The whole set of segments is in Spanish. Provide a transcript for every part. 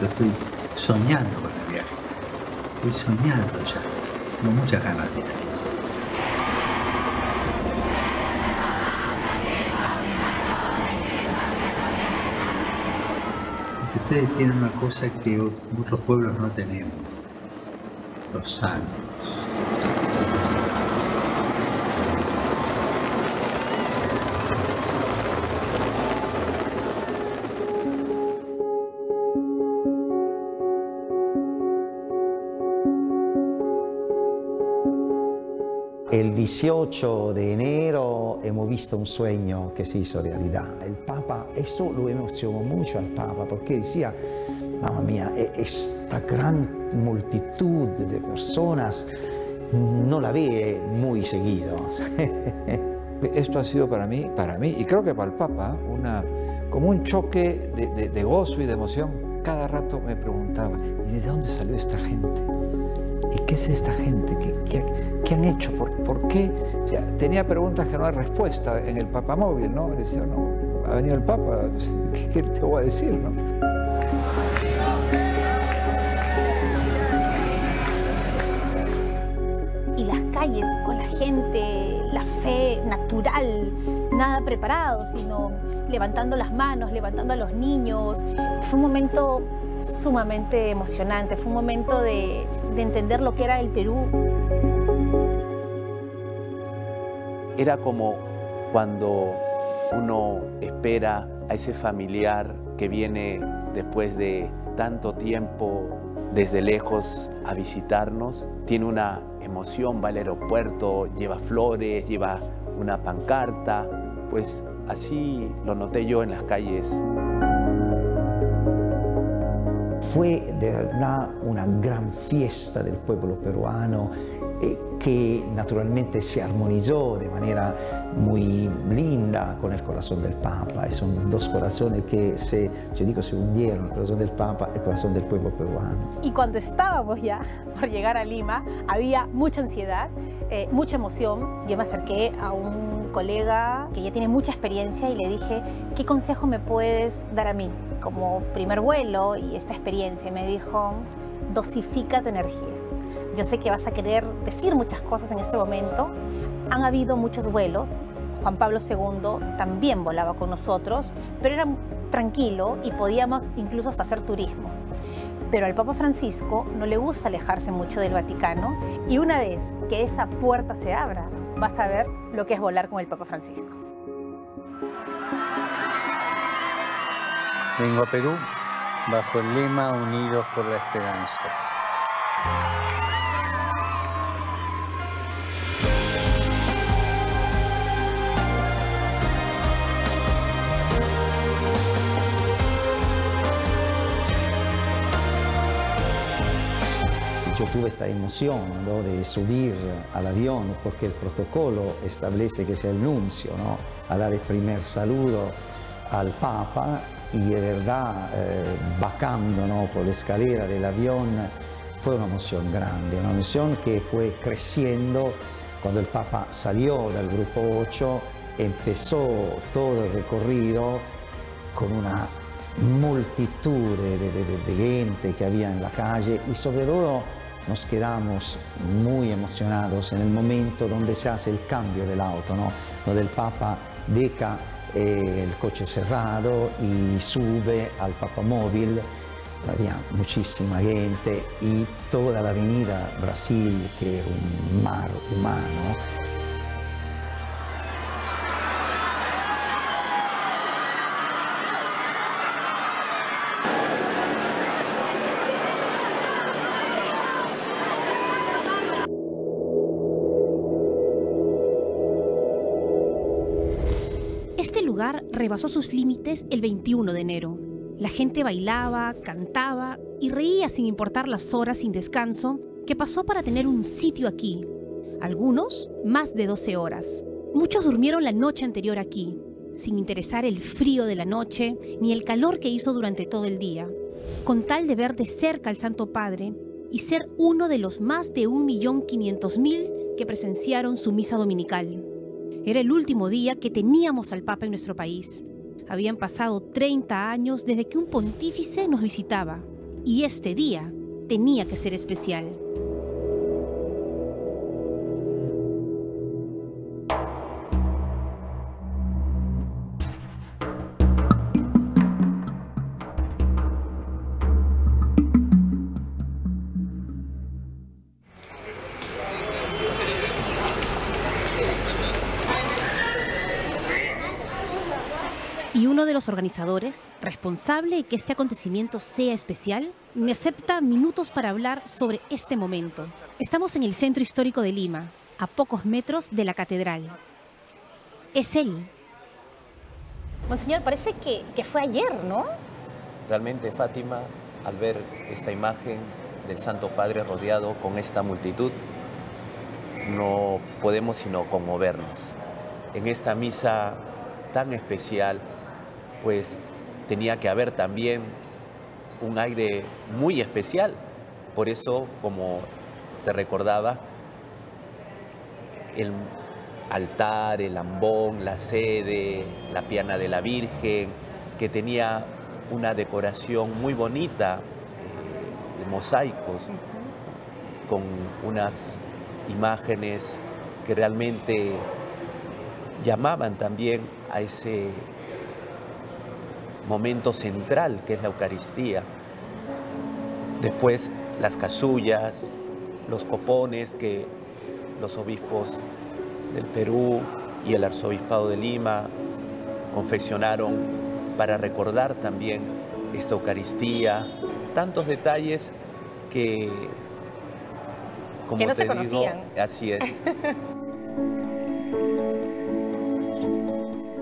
Yo estoy soñando con el viaje. Estoy soñando ya. Tengo muchas ganas de ir. Porque ustedes tienen una cosa que otros pueblos no tenemos. Los santos. El 18 de enero hemos visto un sueño que se hizo realidad. El Papa, esto lo emocionó mucho al Papa porque decía, mamma mía, esta gran multitud de personas no la ve muy seguido. Esto ha sido para mí, y creo que para el Papa, como un choque de gozo y de emoción. Cada rato me preguntaba, ¿y de dónde salió esta gente? ¿Y qué es esta gente? ¿Qué han hecho? ¿Por qué? O sea, tenía preguntas que no hay respuesta en el papamóvil, ¿no? Decía, no, ha venido el Papa, ¿qué te voy a decir, no? Y las calles con la gente, la fe natural, nada preparado, sino levantando las manos, levantando a los niños. Fue un momento sumamente emocionante, fue un momento de entender lo que era el Perú. Era como cuando uno espera a ese familiar que viene después de tanto tiempo desde lejos a visitarnos, tiene una emoción, va al aeropuerto, lleva flores, lleva una pancarta, pues así lo noté yo en las calles. Fue de verdad una gran fiesta del pueblo peruano que naturalmente se armonizó de manera muy linda con el corazón del Papa. Son dos corazones que se hundieron, el corazón del Papa y el corazón del pueblo peruano. Y cuando estábamos ya por llegar a Lima, había mucha ansiedad, mucha emoción. Yo me acerqué a un colega que ya tiene mucha experiencia y le dije, ¿qué consejo me puedes dar a mí como primer vuelo y esta experiencia? Y me dijo, dosifica tu energía. Yo sé que vas a querer decir muchas cosas en este momento. Han habido muchos vuelos. Juan Pablo II también volaba con nosotros, pero era tranquilo y podíamos incluso hasta hacer turismo. Pero al Papa Francisco no le gusta alejarse mucho del Vaticano y una vez que esa puerta se abra, vas a ver lo que es volar con el Papa Francisco. Vengo a Perú bajo el lema Unidos por la Esperanza. Yo tuve esta emoción, ¿no?, de subir al avión porque el protocolo establece que sea el nuncio, ¿no?, a dar el primer saludo al Papa y de verdad bajando, ¿no?, por la escalera del avión fue una emoción grande, una emoción que fue creciendo cuando el Papa salió del grupo 8, empezó todo el recorrido con una multitud de gente que había en la calle y sobre todo nos quedamos muy emocionados en el momento donde se hace el cambio del auto, ¿no? Donde el Papa deja el coche cerrado y sube al papamóvil. Había muchísima gente y toda la avenida Brasil, que es un mar humano. Este lugar rebasó sus límites el 21 de enero. La gente bailaba, cantaba y reía sin importar las horas sin descanso que pasó para tener un sitio aquí. Algunos, más de 12 horas. Muchos durmieron la noche anterior aquí, sin interesar el frío de la noche ni el calor que hizo durante todo el día, con tal de ver de cerca al Santo Padre y ser uno de los más de 1.500.000 que presenciaron su misa dominical. Era el último día que teníamos al Papa en nuestro país. Habían pasado 30 años desde que un pontífice nos visitaba Y este día tenía que ser especial. Y uno de los organizadores, responsable de que este acontecimiento sea especial, me acepta minutos para hablar sobre este momento. Estamos en el centro histórico de Lima, a pocos metros de la catedral. Es él. Monseñor, parece que fue ayer, ¿no? Realmente, Fátima, al ver esta imagen del Santo Padre rodeado con esta multitud, no podemos sino conmovernos. En esta misa tan especial, pues tenía que haber también un aire muy especial. Por eso, como te recordaba, el altar, el ambón, la sede, la piana de la Virgen, que tenía una decoración muy bonita de mosaicos, con unas imágenes que realmente llamaban también a ese momento central que es la Eucaristía. Después las casullas, los copones que los obispos del Perú y el Arzobispado de Lima confeccionaron para recordar también esta Eucaristía. Tantos detalles que, como que no te se conocían. digo, así es.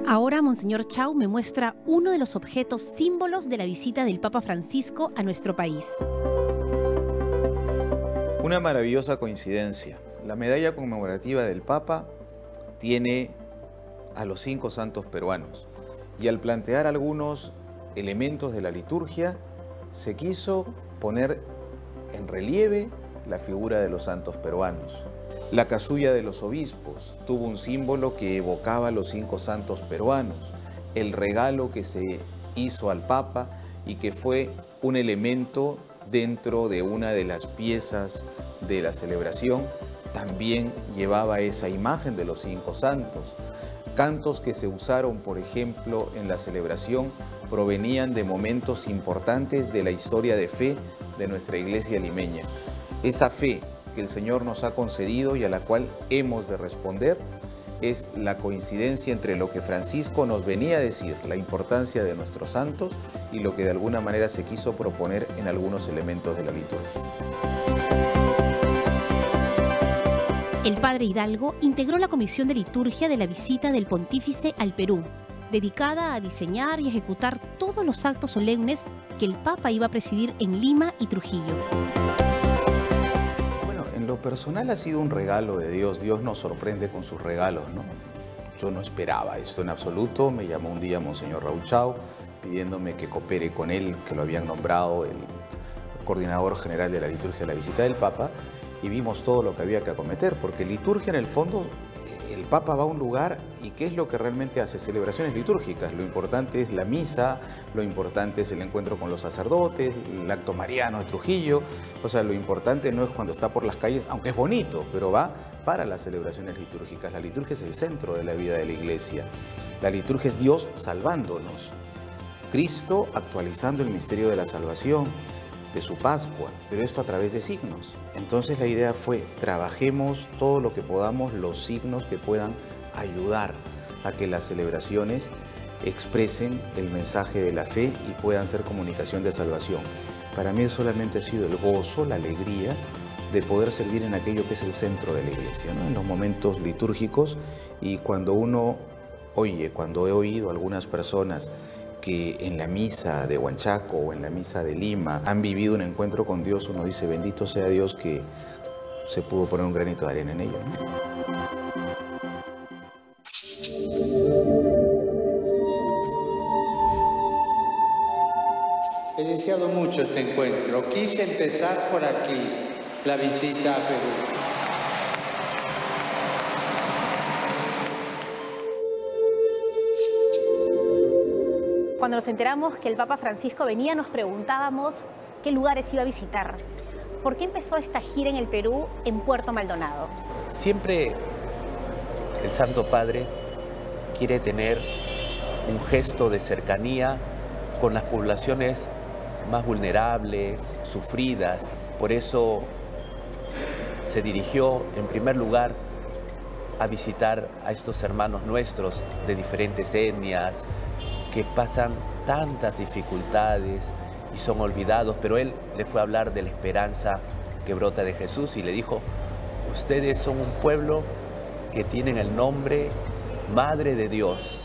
Ahora Monseñor Chau me muestra uno de los objetos símbolos de la visita del Papa Francisco a nuestro país. Una maravillosa coincidencia. La medalla conmemorativa del Papa tiene a los 5 santos peruanos. Y al plantear algunos elementos de la liturgia, se quiso poner en relieve la figura de los santos peruanos. La casulla de los obispos tuvo un símbolo que evocaba a los 5 santos peruanos. El regalo que se hizo al Papa y que fue un elemento dentro de una de las piezas de la celebración, también llevaba esa imagen de los 5 santos. Cantos que se usaron, por ejemplo, en la celebración provenían de momentos importantes de la historia de fe de nuestra iglesia limeña. Esa fe que el Señor nos ha concedido y a la cual hemos de responder es la coincidencia entre lo que Francisco nos venía a decir, la importancia de nuestros santos, y lo que de alguna manera se quiso proponer en algunos elementos de la liturgia. El padre Hidalgo integró la comisión de liturgia de la visita del pontífice al Perú, dedicada a diseñar y ejecutar todos los actos solemnes que el Papa iba a presidir en Lima y Trujillo. Bueno, en lo personal ha sido un regalo de Dios. Dios nos sorprende con sus regalos, ¿no? Yo no esperaba esto en absoluto. Me llamó un día Monseñor Raúl Chau pidiéndome que coopere con él, que lo habían nombrado el coordinador general de la liturgia de la visita del Papa, y vimos todo lo que había que acometer, porque liturgia en el fondo, el Papa va a un lugar y ¿qué es lo que realmente hace? Celebraciones litúrgicas. Lo importante es la misa, lo importante es el encuentro con los sacerdotes, el acto mariano de Trujillo. O sea, lo importante no es cuando está por las calles, aunque es bonito, pero va para las celebraciones litúrgicas. La liturgia es el centro de la vida de la iglesia. La liturgia es Dios salvándonos. Cristo actualizando el misterio de la salvación, de su Pascua, pero esto a través de signos. Entonces la idea fue, trabajemos todo lo que podamos, los signos que puedan ayudar a que las celebraciones expresen el mensaje de la fe y puedan ser comunicación de salvación. Para mí solamente ha sido el gozo, la alegría de poder servir en aquello que es el centro de la iglesia, ¿no? En los momentos litúrgicos, y cuando uno oye, cuando he oído a algunas personas que en la misa de Huanchaco o en la misa de Lima han vivido un encuentro con Dios, uno dice, bendito sea Dios que se pudo poner un granito de arena en ello, ¿no? He deseado mucho este encuentro. Quise empezar por aquí, la visita a Perú. Cuando nos enteramos que el Papa Francisco venía, nos preguntábamos qué lugares iba a visitar. ¿Por qué empezó esta gira en el Perú, en Puerto Maldonado? Siempre el Santo Padre quiere tener un gesto de cercanía con las poblaciones más vulnerables, sufridas. Por eso se dirigió en primer lugar a visitar a estos hermanos nuestros de diferentes etnias que pasan tantas dificultades y son olvidados, pero él le fue a hablar de la esperanza que brota de Jesús y le dijo: ustedes son un pueblo que tienen el nombre Madre de Dios.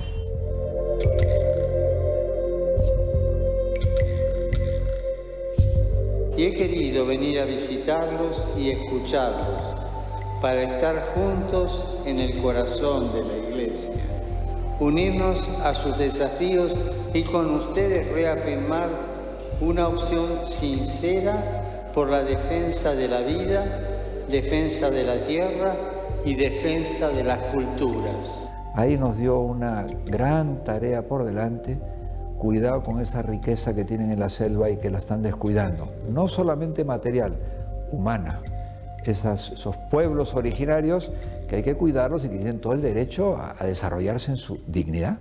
Y he querido venir a visitarlos y escucharlos para estar juntos en el corazón de la Iglesia, unirnos a sus desafíos y con ustedes reafirmar una opción sincera por la defensa de la vida, defensa de la tierra y defensa de las culturas. Ahí nos dio una gran tarea por delante. Cuidado con esa riqueza que tienen en la selva y que la están descuidando. No solamente material, humana. Esos pueblos originarios que hay que cuidarlos y que tienen todo el derecho a desarrollarse en su dignidad.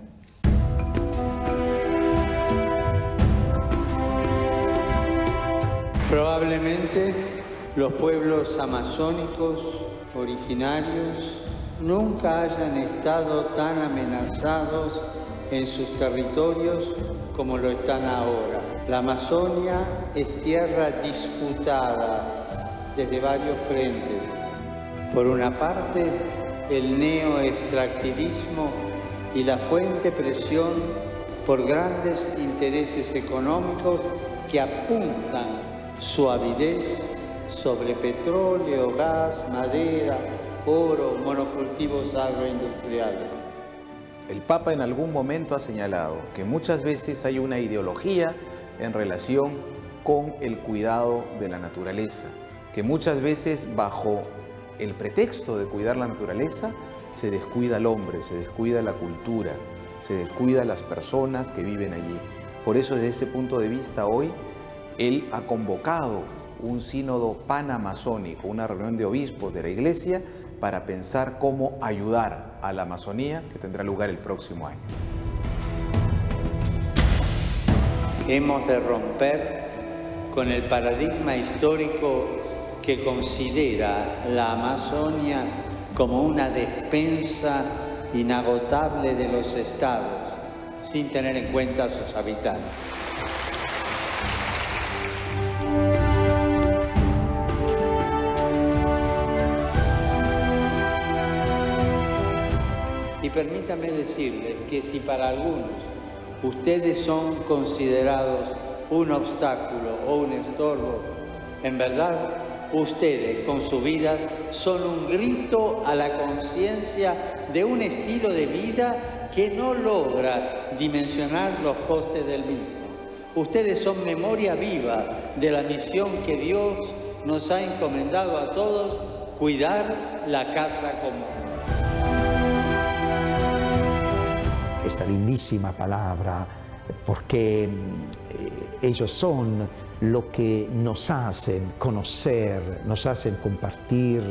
Probablemente los pueblos amazónicos originarios nunca hayan estado tan amenazados en sus territorios como lo están ahora. La Amazonia es tierra disputada desde varios frentes. Por una parte, el neoextractivismo y la fuerte presión por grandes intereses económicos que apuntan su avidez sobre petróleo, gas, madera, oro, monocultivos agroindustriales. El Papa en algún momento ha señalado que muchas veces hay una ideología en relación con el cuidado de la naturaleza, que muchas veces bajo el pretexto de cuidar la naturaleza se descuida al hombre, se descuida la cultura, se descuida a las personas que viven allí. Por eso, desde ese punto de vista, hoy él ha convocado un sínodo panamazónico, una reunión de obispos de la Iglesia para pensar cómo ayudar a la Amazonía, que tendrá lugar el próximo año. Hemos de romper con el paradigma histórico que considera la Amazonia como una despensa inagotable de los estados, sin tener en cuenta a sus habitantes. Y permítame decirles que si para algunos ustedes son considerados un obstáculo o un estorbo, en verdad ustedes con su vida son un grito a la conciencia de un estilo de vida que no logra dimensionar los costes del mismo. Ustedes son memoria viva de la misión que Dios nos ha encomendado a todos: cuidar la casa común. Esta lindísima palabra, porque ellos son lo que nos hacen conocer, nos hacen compartir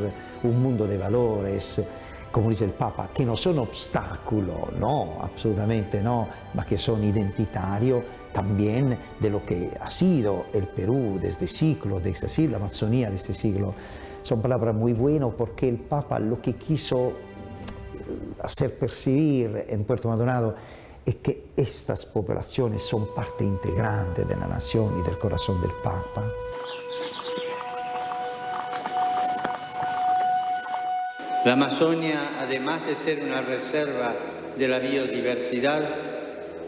un mundo de valores, como dice el Papa, que no son obstáculo, no, absolutamente no, ma que son identitario también de lo que ha sido el Perú desde siglos, la Amazonía de este siglo. Son palabras muy buenas porque el Papa lo que quiso hacer percibir en Puerto Maldonado es que estas poblaciones son parte integrante de la nación y del corazón del Papa. La Amazonia, además de ser una reserva de la biodiversidad,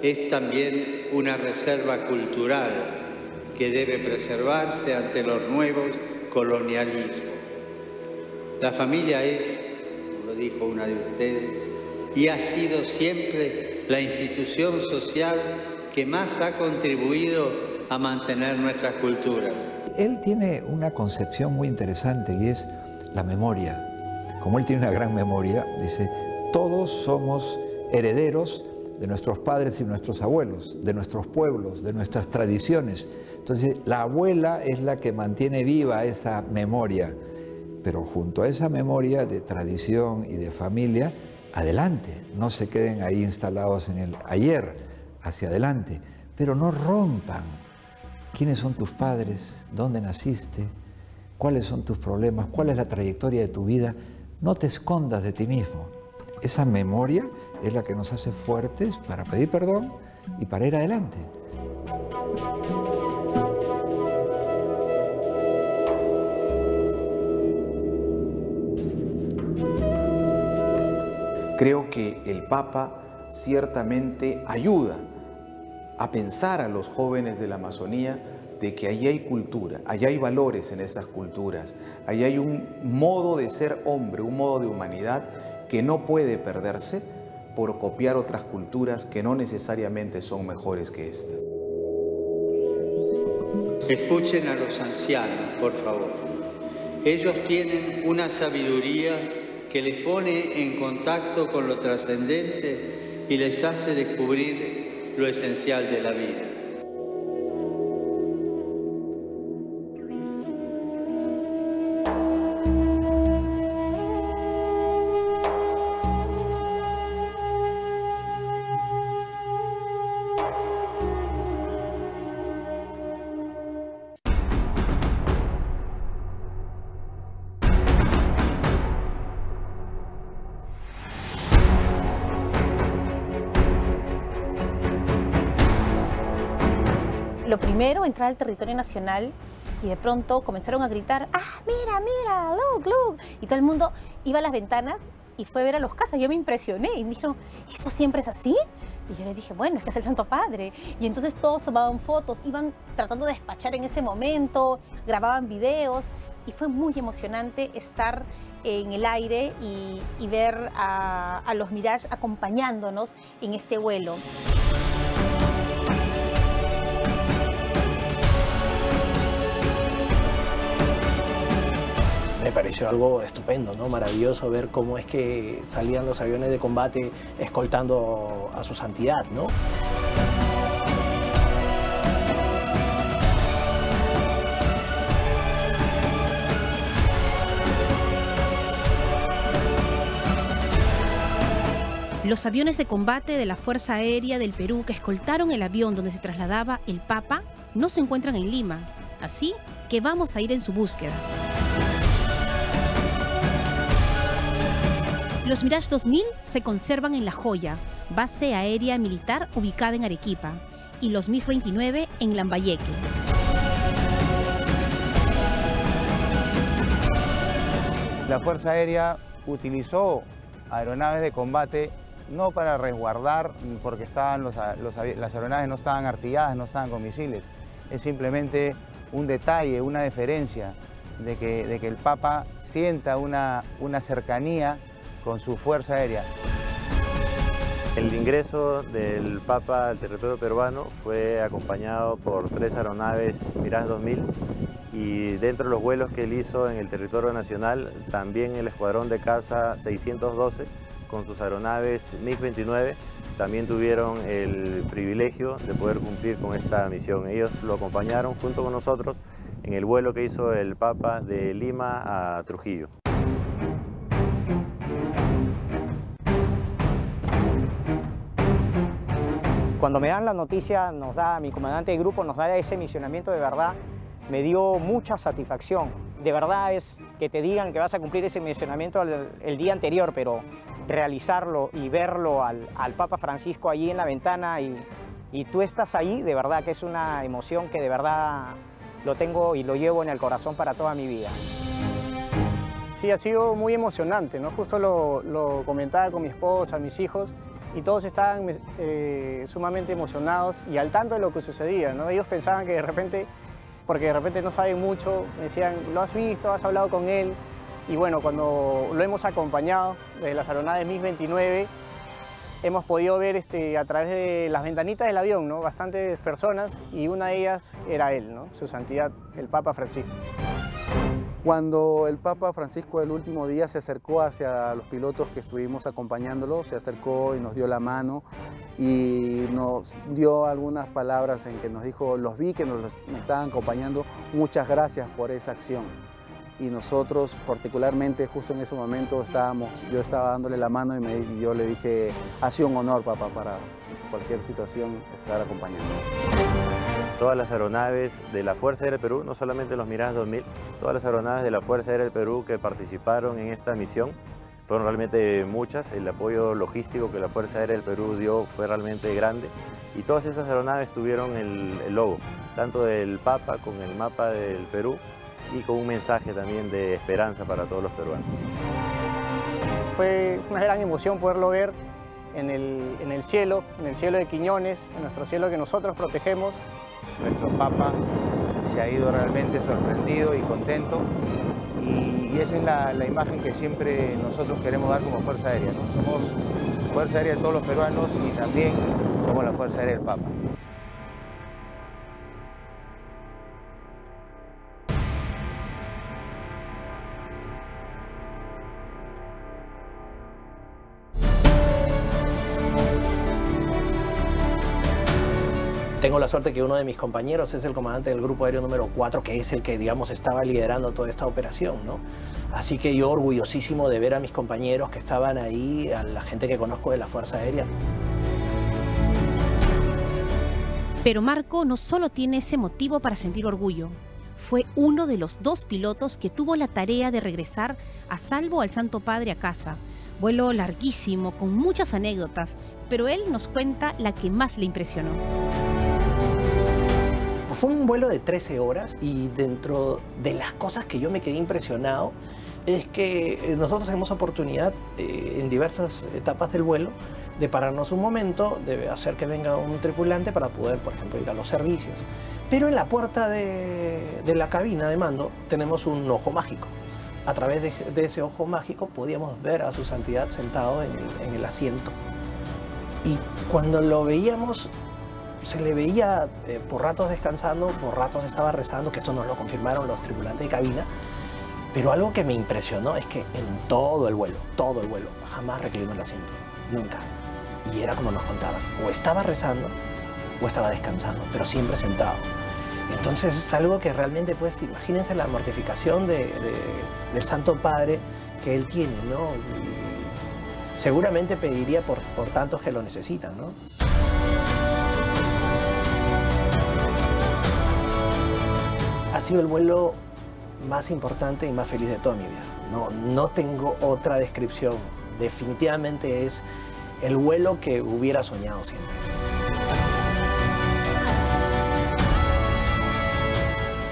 es también una reserva cultural que debe preservarse ante los nuevos colonialismos. La familia es, como lo dijo una de ustedes, y ha sido siempre la institución social que más ha contribuido a mantener nuestras culturas. Él tiene una concepción muy interesante y es la memoria. Como él tiene una gran memoria, dice, todos somos herederos de nuestros padres y nuestros abuelos, de nuestros pueblos, de nuestras tradiciones. Entonces, la abuela es la que mantiene viva esa memoria, pero junto a esa memoria de tradición y de familia, adelante, no se queden ahí instalados en el ayer, hacia adelante, pero no rompan. ¿Quiénes son tus padres? ¿Dónde naciste? ¿Cuáles son tus problemas? ¿Cuál es la trayectoria de tu vida? No te escondas de ti mismo. Esa memoria es la que nos hace fuertes para pedir perdón y para ir adelante. Creo que el Papa ciertamente ayuda a pensar a los jóvenes de la Amazonía de que allí hay cultura, allí hay valores en estas culturas, allí hay un modo de ser hombre, un modo de humanidad que no puede perderse por copiar otras culturas que no necesariamente son mejores que esta. Escuchen a los ancianos, por favor. Ellos tienen una sabiduría que les pone en contacto con lo trascendente y les hace descubrir lo esencial de la vida. Lo primero, entrar al territorio nacional y de pronto comenzaron a gritar, ¡ah, mira, mira, look, look! Y todo el mundo iba a las ventanas y fue a ver a los casas. Yo me impresioné y me dijeron, ¿esto siempre es así? Y yo le dije, bueno, es que es el Santo Padre. Y entonces todos tomaban fotos, iban tratando de despachar en ese momento, grababan videos y fue muy emocionante estar en el aire y ver a los Mirage acompañándonos en este vuelo. Me pareció algo estupendo, ¿no? Maravilloso ver cómo es que salían los aviones de combate escoltando a su santidad, ¿no? Los aviones de combate de la Fuerza Aérea del Perú que escoltaron el avión donde se trasladaba el Papa no se encuentran en Lima, así que vamos a ir en su búsqueda. Los Mirage 2000 se conservan en La Joya, base aérea militar ubicada en Arequipa, y los MiG-29 en Lambayeque. La Fuerza Aérea utilizó aeronaves de combate no para resguardar, porque las aeronaves no estaban artilladas, no estaban con misiles. Es simplemente un detalle, una deferencia de que el Papa sienta una cercanía con su Fuerza Aérea. El ingreso del Papa al territorio peruano fue acompañado por 3 aeronaves Mirage 2000 y dentro de los vuelos que él hizo en el territorio nacional, también el escuadrón de caza 612 con sus aeronaves MiG-29 también tuvieron el privilegio de poder cumplir con esta misión. Ellos lo acompañaron junto con nosotros en el vuelo que hizo el Papa de Lima a Trujillo. Cuando me dan la noticia, mi comandante de grupo nos da ese misionamiento, de verdad, me dio mucha satisfacción. De verdad es que te digan que vas a cumplir ese misionamiento el día anterior, pero realizarlo y verlo al Papa Francisco allí en la ventana y tú estás ahí, de verdad que es una emoción que de verdad lo tengo y lo llevo en el corazón para toda mi vida. Sí, ha sido muy emocionante, ¿no? Justo lo comentaba con mi esposa, mis hijos, y todos estaban sumamente emocionados y al tanto de lo que sucedía, ¿no? Ellos pensaban que de repente, porque de repente no saben mucho, me decían, ¿lo has visto? ¿Has hablado con él? Y bueno, cuando lo hemos acompañado desde las aeronaves MiG-29, hemos podido ver a través de las ventanitas del avión, ¿no? Bastantes personas y una de ellas era él, ¿no? Su Santidad, el Papa Francisco. Cuando el Papa Francisco el último día se acercó hacia los pilotos que estuvimos acompañándolo, se acercó y nos dio la mano y nos dio algunas palabras en que nos dijo: los vi que me estaban acompañando, muchas gracias por esa acción. Y nosotros particularmente justo en ese momento yo estaba dándole la mano y yo le dije: ha sido un honor, Papa, para cualquier situación estar acompañando. Todas las aeronaves de la Fuerza Aérea del Perú, no solamente los Mirage 2000, todas las aeronaves de la Fuerza Aérea del Perú que participaron en esta misión, fueron realmente muchas. El apoyo logístico que la Fuerza Aérea del Perú dio fue realmente grande y todas estas aeronaves tuvieron el logo, tanto del Papa con el mapa del Perú y con un mensaje también de esperanza para todos los peruanos. Fue una gran emoción poderlo ver en el cielo de Quiñones, en nuestro cielo que nosotros protegemos. Nuestro Papa se ha ido realmente sorprendido y contento, y esa es la imagen que siempre nosotros queremos dar como Fuerza Aérea, ¿no? Somos Fuerza Aérea de todos los peruanos y también somos la Fuerza Aérea del Papa. Tengo la suerte que uno de mis compañeros es el comandante del Grupo Aéreo número 4, que es el que, digamos, estaba liderando toda esta operación, ¿no? Así que yo orgullosísimo de ver a mis compañeros que estaban ahí, a la gente que conozco de la Fuerza Aérea. Pero Marco no solo tiene ese motivo para sentir orgullo. Fue uno de los 2 pilotos que tuvo la tarea de regresar a salvo al Santo Padre a casa. Vuelo larguísimo, con muchas anécdotas, pero él nos cuenta la que más le impresionó. Fue un vuelo de 13 horas y dentro de las cosas que yo me quedé impresionado es que nosotros tenemos oportunidad en diversas etapas del vuelo de pararnos un momento, de hacer que venga un tripulante para poder, por ejemplo, ir a los servicios. Pero en la puerta de la cabina de mando tenemos un ojo mágico. A través de ese ojo mágico podíamos ver a su santidad sentado en el asiento. Y cuando lo veíamos, se le veía por ratos descansando, por ratos estaba rezando, que esto nos lo confirmaron los tripulantes de cabina. Pero algo que me impresionó es que en todo el vuelo, jamás reclinó el asiento, nunca. Y era como nos contaban, o estaba rezando o estaba descansando, pero siempre sentado. Entonces es algo que realmente, pues, imagínense la mortificación del Santo Padre que él tiene, ¿no? Y seguramente pediría por tantos que lo necesitan, ¿no? Ha sido el vuelo más importante y más feliz de toda mi vida. No tengo otra descripción. Definitivamente es el vuelo que hubiera soñado siempre.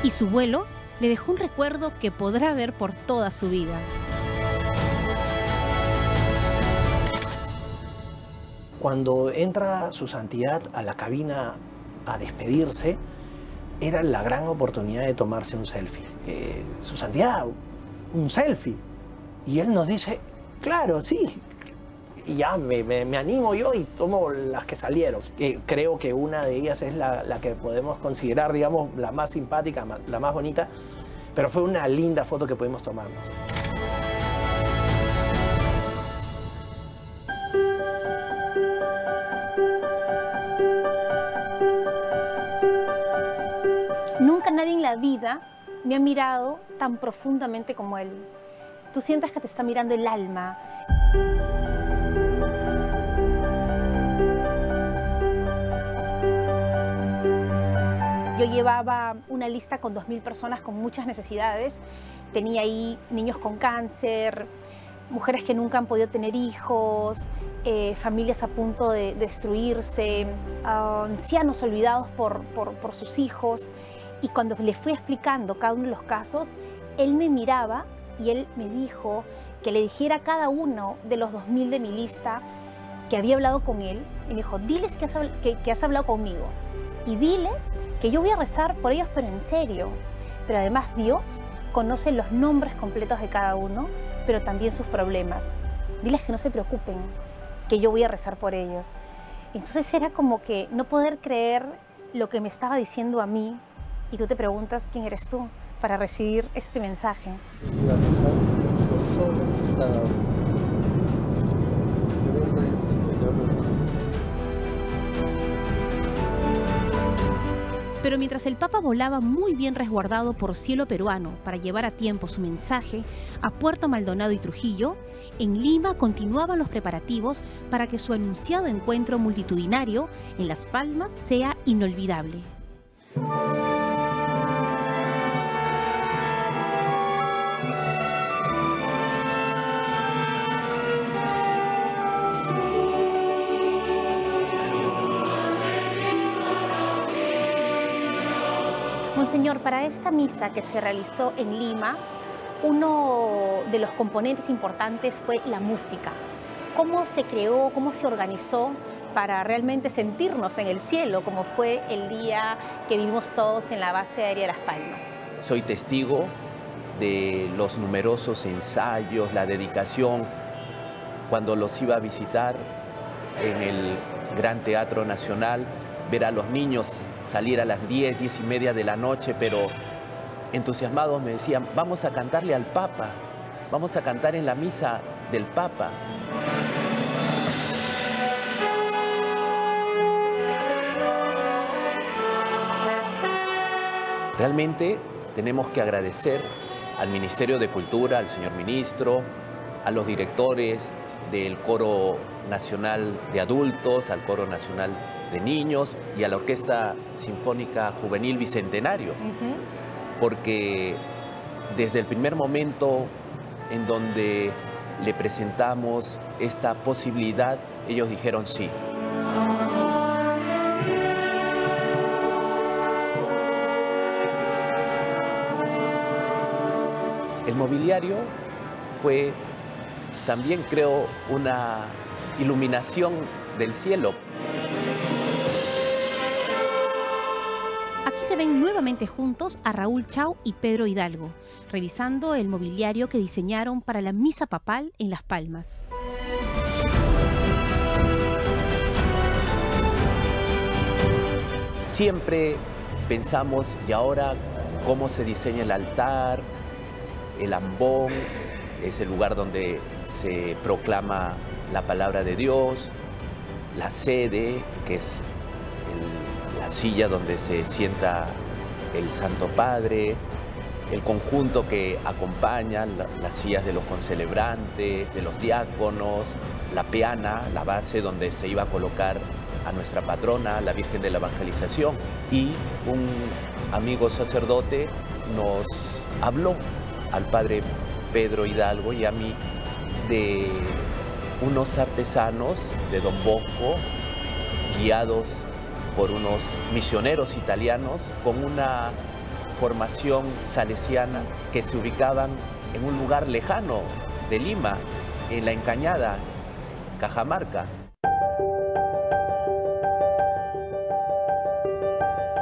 Y su vuelo le dejó un recuerdo que podrá ver por toda su vida. Cuando entra su santidad a la cabina a despedirse, era la gran oportunidad de tomarse un selfie. Su santidad, un selfie. Y él nos dice, claro, sí. Y ya me animo yo y tomo las que salieron. Creo que una de ellas es la que podemos considerar, digamos, la más simpática, la más bonita. Pero fue una linda foto que pudimos tomarnos. Nunca nadie en la vida me ha mirado tan profundamente como él. Tú sientes que te está mirando el alma. Yo llevaba una lista con 2000 personas con muchas necesidades. Tenía ahí niños con cáncer, mujeres que nunca han podido tener hijos, familias a punto de destruirse, ancianos olvidados por sus hijos. Y cuando le fui explicando cada uno de los casos, él me miraba y él me dijo que le dijera a cada uno de los 2000 de mi lista que había hablado con él. Y me dijo, diles que has hablado conmigo. Y diles que yo voy a rezar por ellos, pero en serio. Pero además Dios conoce los nombres completos de cada uno, pero también sus problemas. Diles que no se preocupen, que yo voy a rezar por ellos. Entonces era como que no poder creer lo que me estaba diciendo a mí. Y tú te preguntas, ¿quién eres tú? para recibir este mensaje. Pero mientras el Papa volaba muy bien resguardado por cielo peruano para llevar a tiempo su mensaje a Puerto Maldonado y Trujillo, en Lima continuaban los preparativos para que su anunciado encuentro multitudinario en Las Palmas sea inolvidable. Monseñor, para esta misa que se realizó en Lima, uno de los componentes importantes fue la música. ¿Cómo se creó, cómo se organizó para realmente sentirnos en el cielo, como fue el día que vimos todos en la base aérea de Las Palmas? Soy testigo de los numerosos ensayos, la dedicación, cuando los iba a visitar en el Gran Teatro Nacional, ver a los niños salir a las 10, 10 y media de la noche, pero entusiasmados me decían, vamos a cantarle al Papa, vamos a cantar en la misa del Papa. Realmente tenemos que agradecer al Ministerio de Cultura, al señor ministro, a los directores del Coro Nacional de Adultos, al Coro Nacional de Niños y a la Orquesta Sinfónica Juvenil Bicentenario, porque desde el primer momento en donde le presentamos esta posibilidad, ellos dijeron sí. El mobiliario fue también, creo, una iluminación del cielo. Aquí se ven nuevamente juntos a Raúl Chau y Pedro Hidalgo, revisando el mobiliario que diseñaron para la misa papal en Las Palmas. Siempre pensamos, ¿y ahora cómo se diseña el altar? El ambón es el lugar donde se proclama la palabra de Dios, la sede, que es la silla donde se sienta el Santo Padre, el conjunto que acompaña, las sillas de los concelebrantes, de los diáconos, la peana, la base donde se iba a colocar a nuestra patrona, la Virgen de la Evangelización. Y un amigo sacerdote nos habló al padre Pedro Hidalgo y a mí de unos artesanos de Don Bosco, guiados por unos misioneros italianos con una formación salesiana que se ubicaban en un lugar lejano de Lima, en La Encañada, Cajamarca.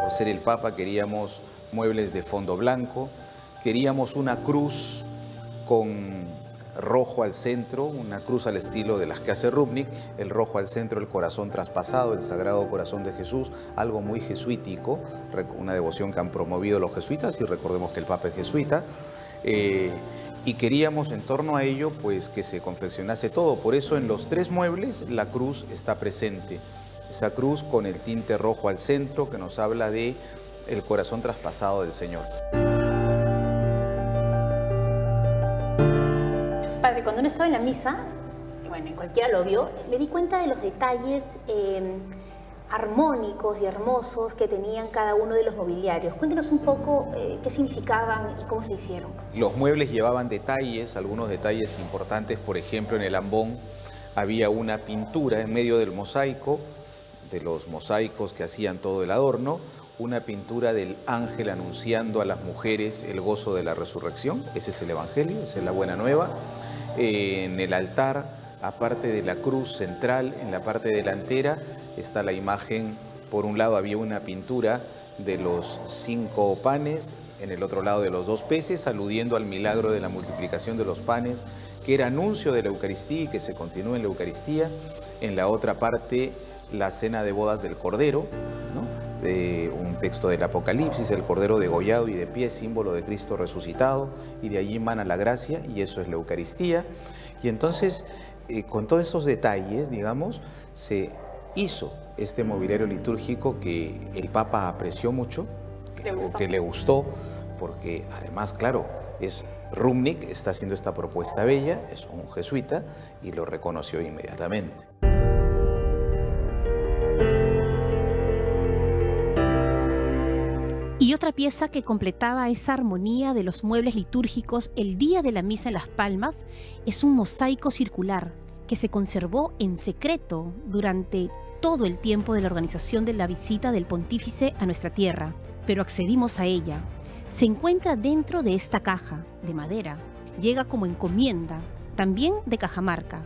Por ser el Papa queríamos muebles de fondo blanco, queríamos una cruz con rojo al centro, una cruz al estilo de las que hace Rubnik, el rojo al centro, el corazón traspasado, el Sagrado Corazón de Jesús, algo muy jesuítico, una devoción que han promovido los jesuitas, y recordemos que el Papa es jesuita, y queríamos en torno a ello pues que se confeccionase todo. Por eso en los tres muebles la cruz está presente, esa cruz con el tinte rojo al centro que nos habla de el corazón traspasado del Señor. Padre, cuando uno estaba en la misa, bueno, cualquiera lo vio, me di cuenta de los detalles armónicos y hermosos que tenían cada uno de los mobiliarios. Cuéntenos un poco qué significaban y cómo se hicieron. Los muebles llevaban detalles, algunos detalles importantes. Por ejemplo, en el ambón había una pintura en medio del mosaico, de los mosaicos que hacían todo el adorno, una pintura del ángel anunciando a las mujeres el gozo de la resurrección. Ese es el Evangelio, esa es la buena nueva. En el altar, aparte de la cruz central, en la parte delantera está la imagen. Por un lado había una pintura de los 5 panes, en el otro lado de los 2 peces, aludiendo al milagro de la multiplicación de los panes, que era anuncio de la Eucaristía y que se continúa en la Eucaristía. En la otra parte, la cena de bodas del Cordero, ¿no? de un texto del Apocalipsis, el Cordero degollado y de pie, símbolo de Cristo resucitado, y de allí emana la gracia, y eso es la Eucaristía. Y entonces, con todos esos detalles, digamos, se hizo este mobiliario litúrgico que el Papa apreció mucho, que le gustó, porque además, claro, es Rumnik, está haciendo esta propuesta bella, es un jesuita, y lo reconoció inmediatamente. Y otra pieza que completaba esa armonía de los muebles litúrgicos el día de la misa en Las Palmas es un mosaico circular que se conservó en secreto durante todo el tiempo de la organización de la visita del pontífice a nuestra tierra, pero accedimos a ella. Se encuentra dentro de esta caja de madera, llega como encomienda, también de Cajamarca.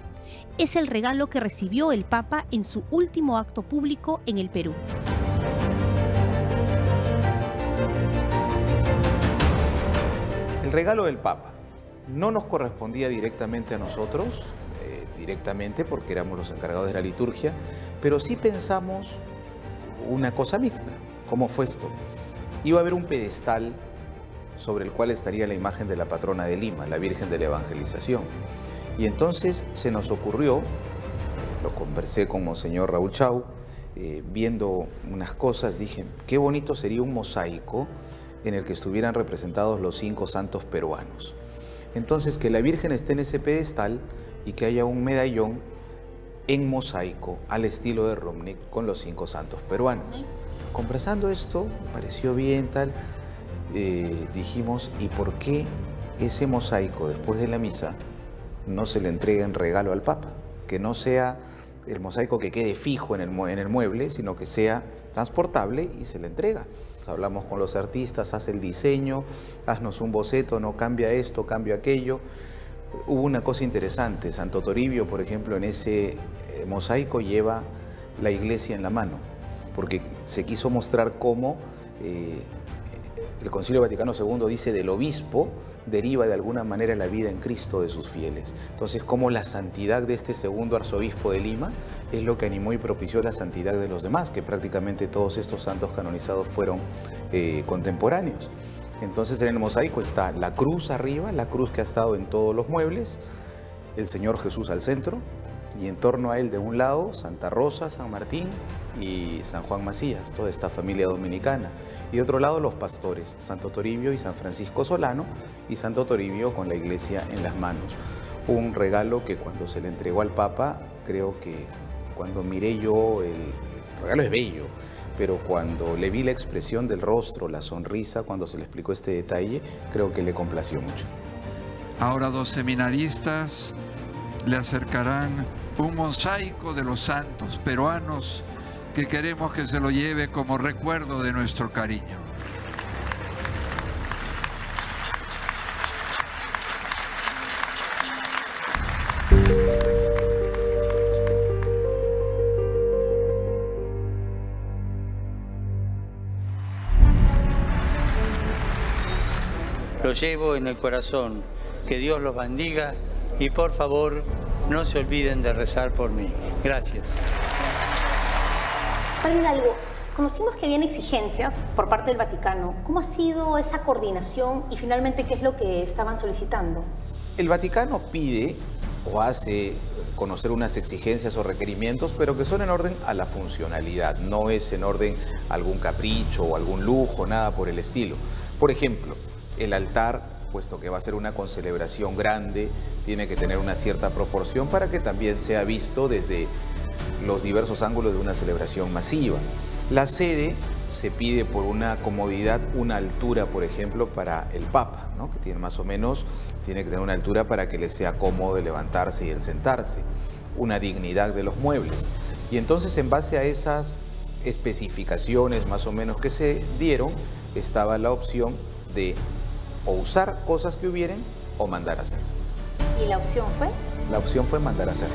Es el regalo que recibió el Papa en su último acto público en el Perú. El regalo del Papa no nos correspondía directamente a nosotros, porque éramos los encargados de la liturgia, pero sí pensamos una cosa mixta. ¿Cómo fue esto? Iba a haber un pedestal sobre el cual estaría la imagen de la patrona de Lima, la Virgen de la Evangelización. Y entonces se nos ocurrió, lo conversé con Monseñor Raúl Chau, viendo unas cosas, dije, qué bonito sería un mosaico en el que estuvieran representados los 5 santos peruanos. Entonces, que la Virgen esté en ese pedestal y que haya un medallón en mosaico al estilo de Rumnik con los 5 santos peruanos. Conversando esto, me pareció bien, tal, dijimos, ¿y por qué ese mosaico después de la misa no se le entrega en regalo al Papa? Que no sea el mosaico que quede fijo en el mueble, sino que sea transportable y se le entrega. Hablamos con los artistas, haz el diseño, haznos un boceto, no cambia esto, cambia aquello. Hubo una cosa interesante, Santo Toribio, por ejemplo, en ese mosaico lleva la iglesia en la mano, porque se quiso mostrar cómo el Concilio Vaticano II dice del obispo deriva de alguna manera la vida en Cristo de sus fieles. Entonces, cómo la santidad de este segundo arzobispo de Lima es lo que animó y propició la santidad de los demás, que prácticamente todos estos santos canonizados fueron contemporáneos. Entonces, en el mosaico está la cruz arriba, la cruz que ha estado en todos los muebles, el Señor Jesús al centro, y en torno a él de un lado Santa Rosa, San Martín y San Juan Macías, toda esta familia dominicana. Y de otro lado los pastores, Santo Toribio y San Francisco Solano, y Santo Toribio con la iglesia en las manos. Un regalo que cuando se le entregó al Papa, creo que cuando miré yo, el regalo es bello, pero cuando le vi la expresión del rostro, la sonrisa, cuando se le explicó este detalle, creo que le complació mucho. Ahora 2 seminaristas le acercarán un mosaico de los santos peruanos que queremos que se lo lleve como recuerdo de nuestro cariño. Lo llevo en el corazón. Que Dios los bendiga y por favor no se olviden de rezar por mí. Gracias. Padre Hidalgo, conocimos que habían exigencias por parte del Vaticano. ¿Cómo ha sido esa coordinación y finalmente qué es lo que estaban solicitando? El Vaticano pide o hace conocer unas exigencias o requerimientos, pero que son en orden a la funcionalidad, no es en orden a algún capricho o algún lujo, nada por el estilo. Por ejemplo, el altar, puesto que va a ser una concelebración grande, tiene que tener una cierta proporción para que también sea visto desde los diversos ángulos de una celebración masiva. La sede se pide por una comodidad, una altura, por ejemplo, para el Papa, ¿no? Que tiene más o menos, tiene que tener una altura para que le sea cómodo el levantarse y el sentarse, una dignidad de los muebles. Y entonces, en base a esas especificaciones más o menos que se dieron, estaba la opción de o usar cosas que hubieran o mandar a hacer. ¿Y la opción fue? La opción fue mandar a hacer.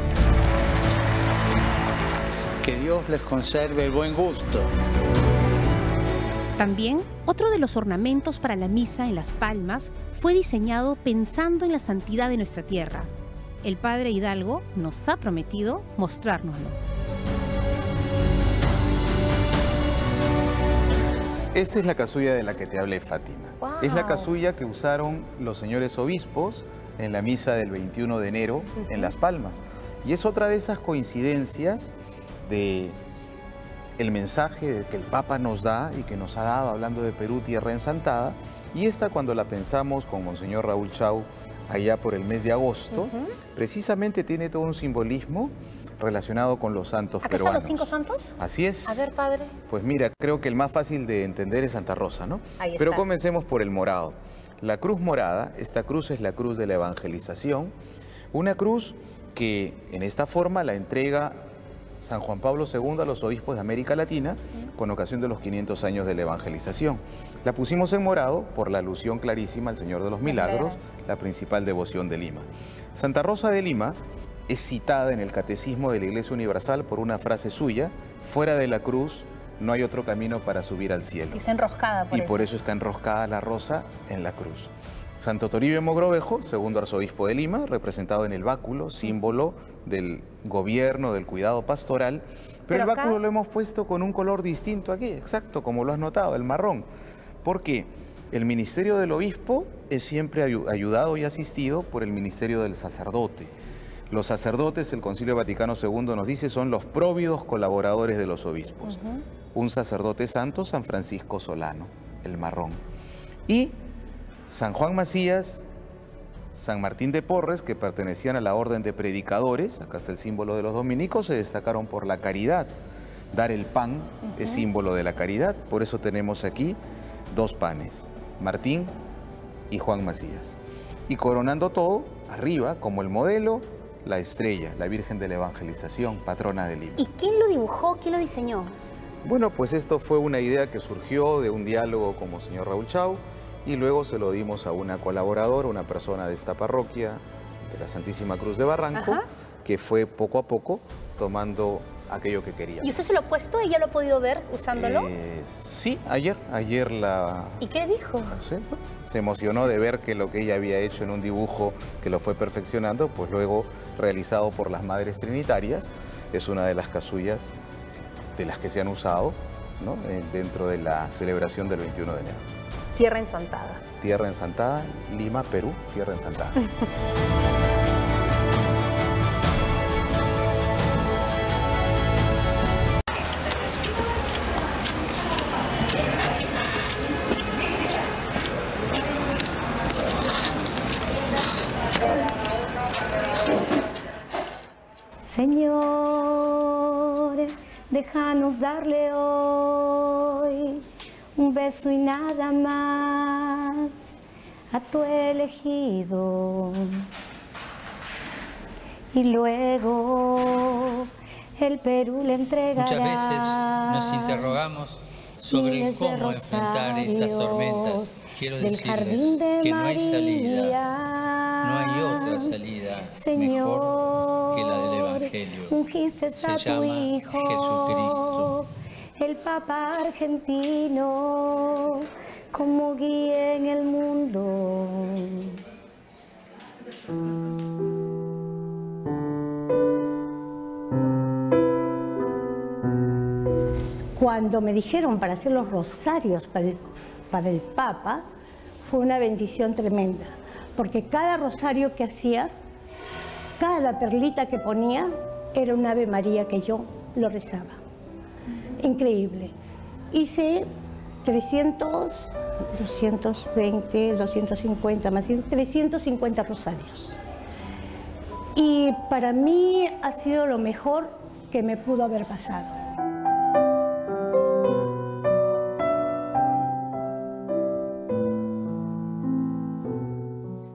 Que Dios les conserve el buen gusto. También, otro de los ornamentos para la misa en Las Palmas fue diseñado pensando en la santidad de nuestra tierra. El Padre Hidalgo nos ha prometido mostrárnoslo. Esta es la casulla de la que te hablé, Fátima. Wow. Es la casulla que usaron los señores obispos en la misa del 21 de enero en Las Palmas. Y es otra de esas coincidencias de el mensaje que el Papa nos da y que nos ha dado hablando de Perú, tierra ensantada. Y esta, cuando la pensamos con Monseñor Raúl Chau allá por el mes de agosto, precisamente tiene todo un simbolismo relacionado con los santos peruanos. ¿Aquí están los 5 santos? Así es. A ver, padre. Pues mira, creo que el más fácil de entender es Santa Rosa, ¿no? Ahí Pero está. comencemos por el morado. La cruz morada, esta cruz es la cruz de la evangelización, una cruz que en esta forma la entrega San Juan Pablo II a los obispos de América Latina con ocasión de los 500 años de la evangelización. La pusimos en morado por la alusión clarísima al Señor de los Milagros, la principal devoción de Lima. Santa Rosa de Lima es citada en el Catecismo de la Iglesia Universal por una frase suya: fuera de la cruz no hay otro camino para subir al cielo. Y está enroscada Por eso está enroscada la rosa en la cruz. Santo Toribio Mogrovejo, segundo arzobispo de Lima, representado en el báculo, símbolo del gobierno, del cuidado pastoral, pero el báculo lo hemos puesto con un color distinto aquí, exacto, como lo has notado, el marrón. ¿Por qué? El ministerio del obispo es siempre ayudado y asistido por el ministerio del sacerdote. Los sacerdotes, el Concilio Vaticano II nos dice, son los próvidos colaboradores de los obispos. Un sacerdote santo, San Francisco Solano, el marrón. Y San Juan Macías, San Martín de Porres, que pertenecían a la orden de predicadores, acá está el símbolo de los dominicos, se destacaron por la caridad. Dar el pan es símbolo de la caridad, por eso tenemos aquí 2 panes, Martín y Juan Macías. Y coronando todo, arriba, como el modelo, la estrella, la Virgen de la Evangelización, patrona de Lima. ¿Y quién lo dibujó? ¿Quién lo diseñó? Bueno, pues esto fue una idea que surgió de un diálogo con Monseñor Raúl Chau, y luego se lo dimos a una colaboradora, una persona de esta parroquia, de la Santísima Cruz de Barranco, que fue poco a poco tomando aquello que quería. ¿Y usted se lo ha puesto? ¿Ella lo ha podido ver usándolo? Sí, ayer la... ¿Y qué dijo? No sé, se emocionó de ver que lo que ella había hecho en un dibujo que lo fue perfeccionando, pues luego realizado por las Madres Trinitarias, es una de las casullas de las que se han usado, ¿no? Dentro de la celebración del 21 de enero. Tierra ensantada. Tierra ensantada, Lima, Perú, tierra ensantada. Señor, déjanos darle hoy un beso y nada más a tu elegido. Y luego el Perú le entregará. Muchas veces nos interrogamos sobre cómo enfrentar estas tormentas. Quiero decirles que no hay salida, no hay otra salida mejor que la del Evangelio. Se llama Jesucristo. El Papa argentino, como guía en el mundo. Cuando me dijeron para hacer los rosarios para el Papa, fue una bendición tremenda, porque cada rosario que hacía, cada perlita que ponía, era un Ave María que yo lo rezaba. Increíble. Hice 300, 220, 250, más de 350 rosarios. Y para mí ha sido lo mejor que me pudo haber pasado.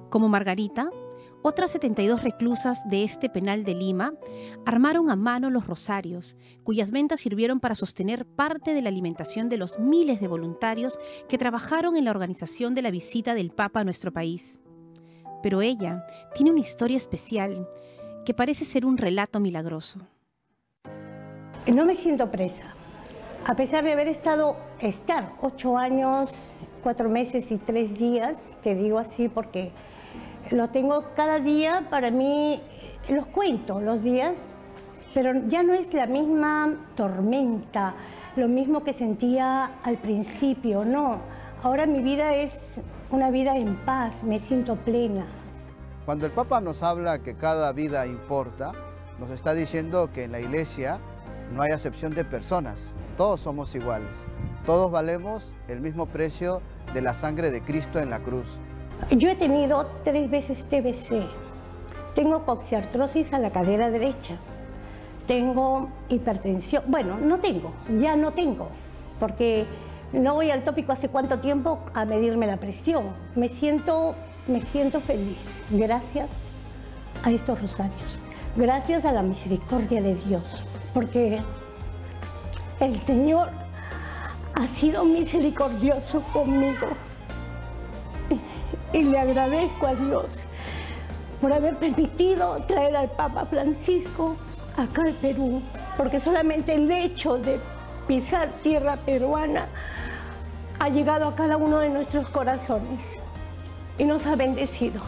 Como Margarita, otras 72 reclusas de este penal de Lima armaron a mano los rosarios, cuyas ventas sirvieron para sostener parte de la alimentación de los miles de voluntarios que trabajaron en la organización de la visita del Papa a nuestro país. Pero ella tiene una historia especial que parece ser un relato milagroso. No me siento presa. A pesar de estar 8 años, 4 meses y 3 días, te digo así porque lo tengo cada día, para mí los cuento los días, pero ya no es la misma tormenta, lo mismo que sentía al principio, no. Ahora mi vida es una vida en paz, me siento plena. Cuando el Papa nos habla que cada vida importa, nos está diciendo que en la Iglesia no hay acepción de personas, todos somos iguales, todos valemos el mismo precio de la sangre de Cristo en la cruz. Yo he tenido 3 veces TBC, tengo coxiartrosis a la cadera derecha, tengo hipertensión, bueno, ya no tengo, porque no voy al tópico hace cuánto tiempo a medirme la presión. Me siento feliz, gracias a estos rosarios, gracias a la misericordia de Dios, porque el Señor ha sido misericordioso conmigo y le agradezco a Dios por haber permitido traer al Papa Francisco acá al Perú, porque solamente el hecho de pisar tierra peruana ha llegado a cada uno de nuestros corazones y nos ha bendecido.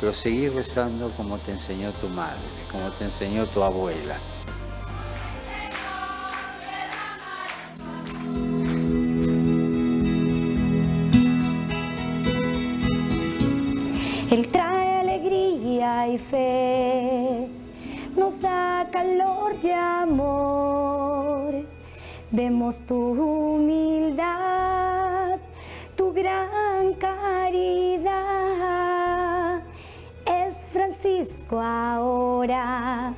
Pero seguir rezando como te enseñó tu madre, como te enseñó tu abuela. Él trae alegría y fe, nos da calor y amor. Vemos tu humildad, tu gran caridad. Es Francisco ahora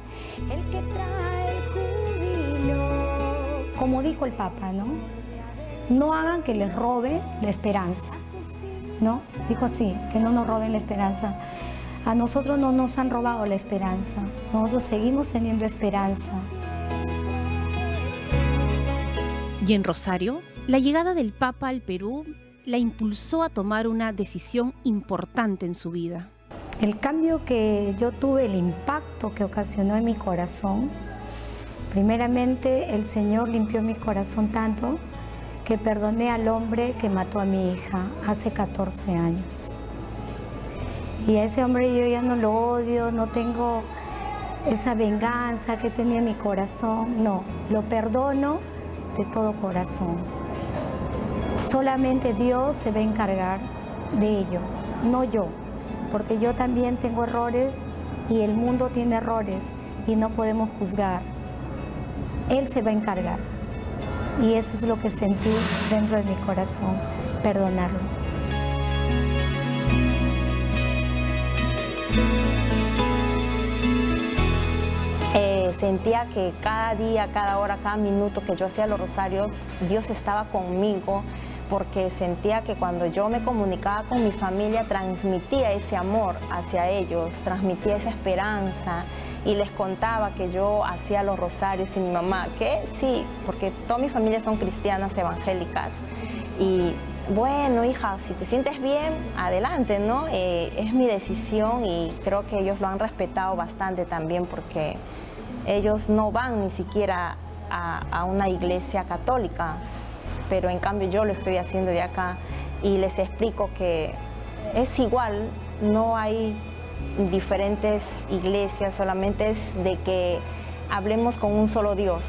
el que trae el júbilo. Como dijo el Papa, ¿no? No hagan que les robe la esperanza, ¿no? Dijo así, que no nos roben la esperanza. A nosotros no nos han robado la esperanza, nosotros seguimos teniendo esperanza. Y en Rosario, la llegada del Papa al Perú la impulsó a tomar una decisión importante en su vida. El cambio que yo tuve, el impacto que ocasionó en mi corazón, primeramente el Señor limpió mi corazón tanto que perdoné al hombre que mató a mi hija hace 14 años. Y a ese hombre yo ya no lo odio, no tengo esa venganza que tenía en mi corazón, no, lo perdono de todo corazón. Solamente Dios se va a encargar de ello, no yo, porque yo también tengo errores y el mundo tiene errores y no podemos juzgar. Él se va a encargar y eso es lo que sentí dentro de mi corazón, perdonarlo. Sentía que cada día, cada hora, cada minuto que yo hacía los rosarios, Dios estaba conmigo, porque sentía que cuando yo me comunicaba con mi familia, transmitía ese amor hacia ellos, transmitía esa esperanza, y les contaba que yo hacía los rosarios y mi mamá, que sí, porque toda mi familia son cristianas evangélicas, y bueno, hija, si te sientes bien, adelante, ¿no? Es mi decisión y creo que ellos lo han respetado bastante también, porque ellos no van ni siquiera a una iglesia católica, pero en cambio yo lo estoy haciendo de acá y les explico que es igual, no hay diferentes iglesias, solamente es de que hablemos con un solo Dios.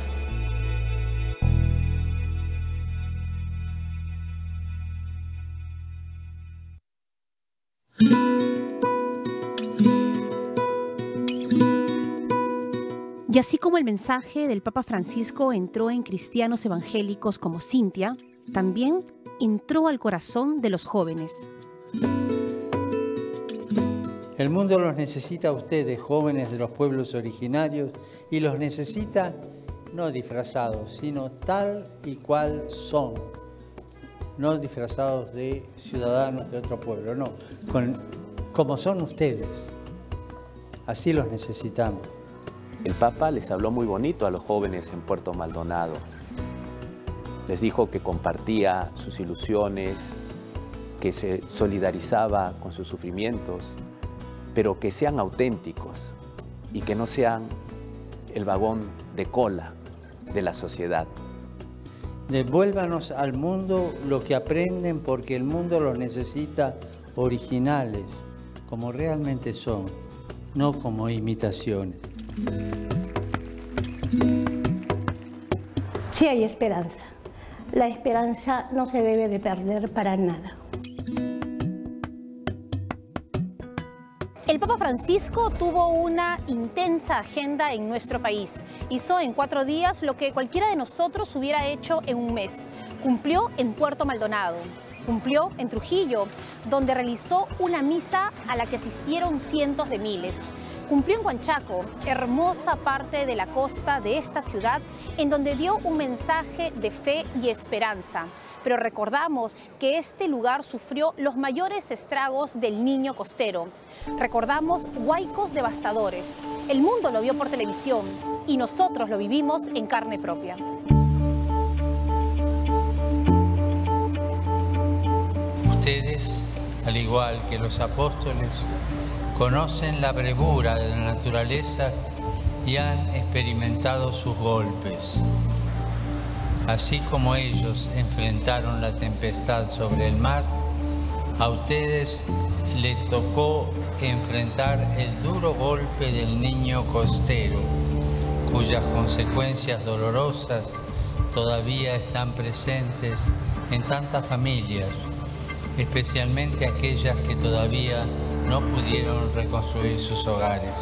Y así como el mensaje del Papa Francisco entró en cristianos evangélicos como Cintia, también entró al corazón de los jóvenes. El mundo los necesita a ustedes, jóvenes de los pueblos originarios, y los necesita no disfrazados, sino tal y cual son. No disfrazados de ciudadanos de otro pueblo, no, como son ustedes. Así los necesitamos. El Papa les habló muy bonito a los jóvenes en Puerto Maldonado. Les dijo que compartía sus ilusiones, que se solidarizaba con sus sufrimientos, pero que sean auténticos y que no sean el vagón de cola de la sociedad. Devuélvanos al mundo lo que aprenden, porque el mundo los necesita originales, como realmente son, no como imitaciones. Sí hay esperanza. La esperanza no se debe de perder para nada. El Papa Francisco tuvo una intensa agenda en nuestro país. Hizo en 4 días lo que cualquiera de nosotros hubiera hecho en un mes. Cumplió en Puerto Maldonado, cumplió en Trujillo, donde realizó una misa a la que asistieron cientos de miles. Cumplió en Huanchaco, hermosa parte de la costa de esta ciudad, en donde dio un mensaje de fe y esperanza. Pero recordamos que este lugar sufrió los mayores estragos del Niño Costero. Recordamos huaicos devastadores. El mundo lo vio por televisión y nosotros lo vivimos en carne propia. Ustedes, al igual que los apóstoles, conocen la bravura de la naturaleza y han experimentado sus golpes. Así como ellos enfrentaron la tempestad sobre el mar, a ustedes les tocó enfrentar el duro golpe del Niño Costero, cuyas consecuencias dolorosas todavía están presentes en tantas familias, especialmente aquellas que todavía no pudieron reconstruir sus hogares.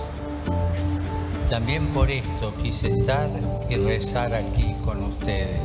También por esto quise estar y rezar aquí con ustedes.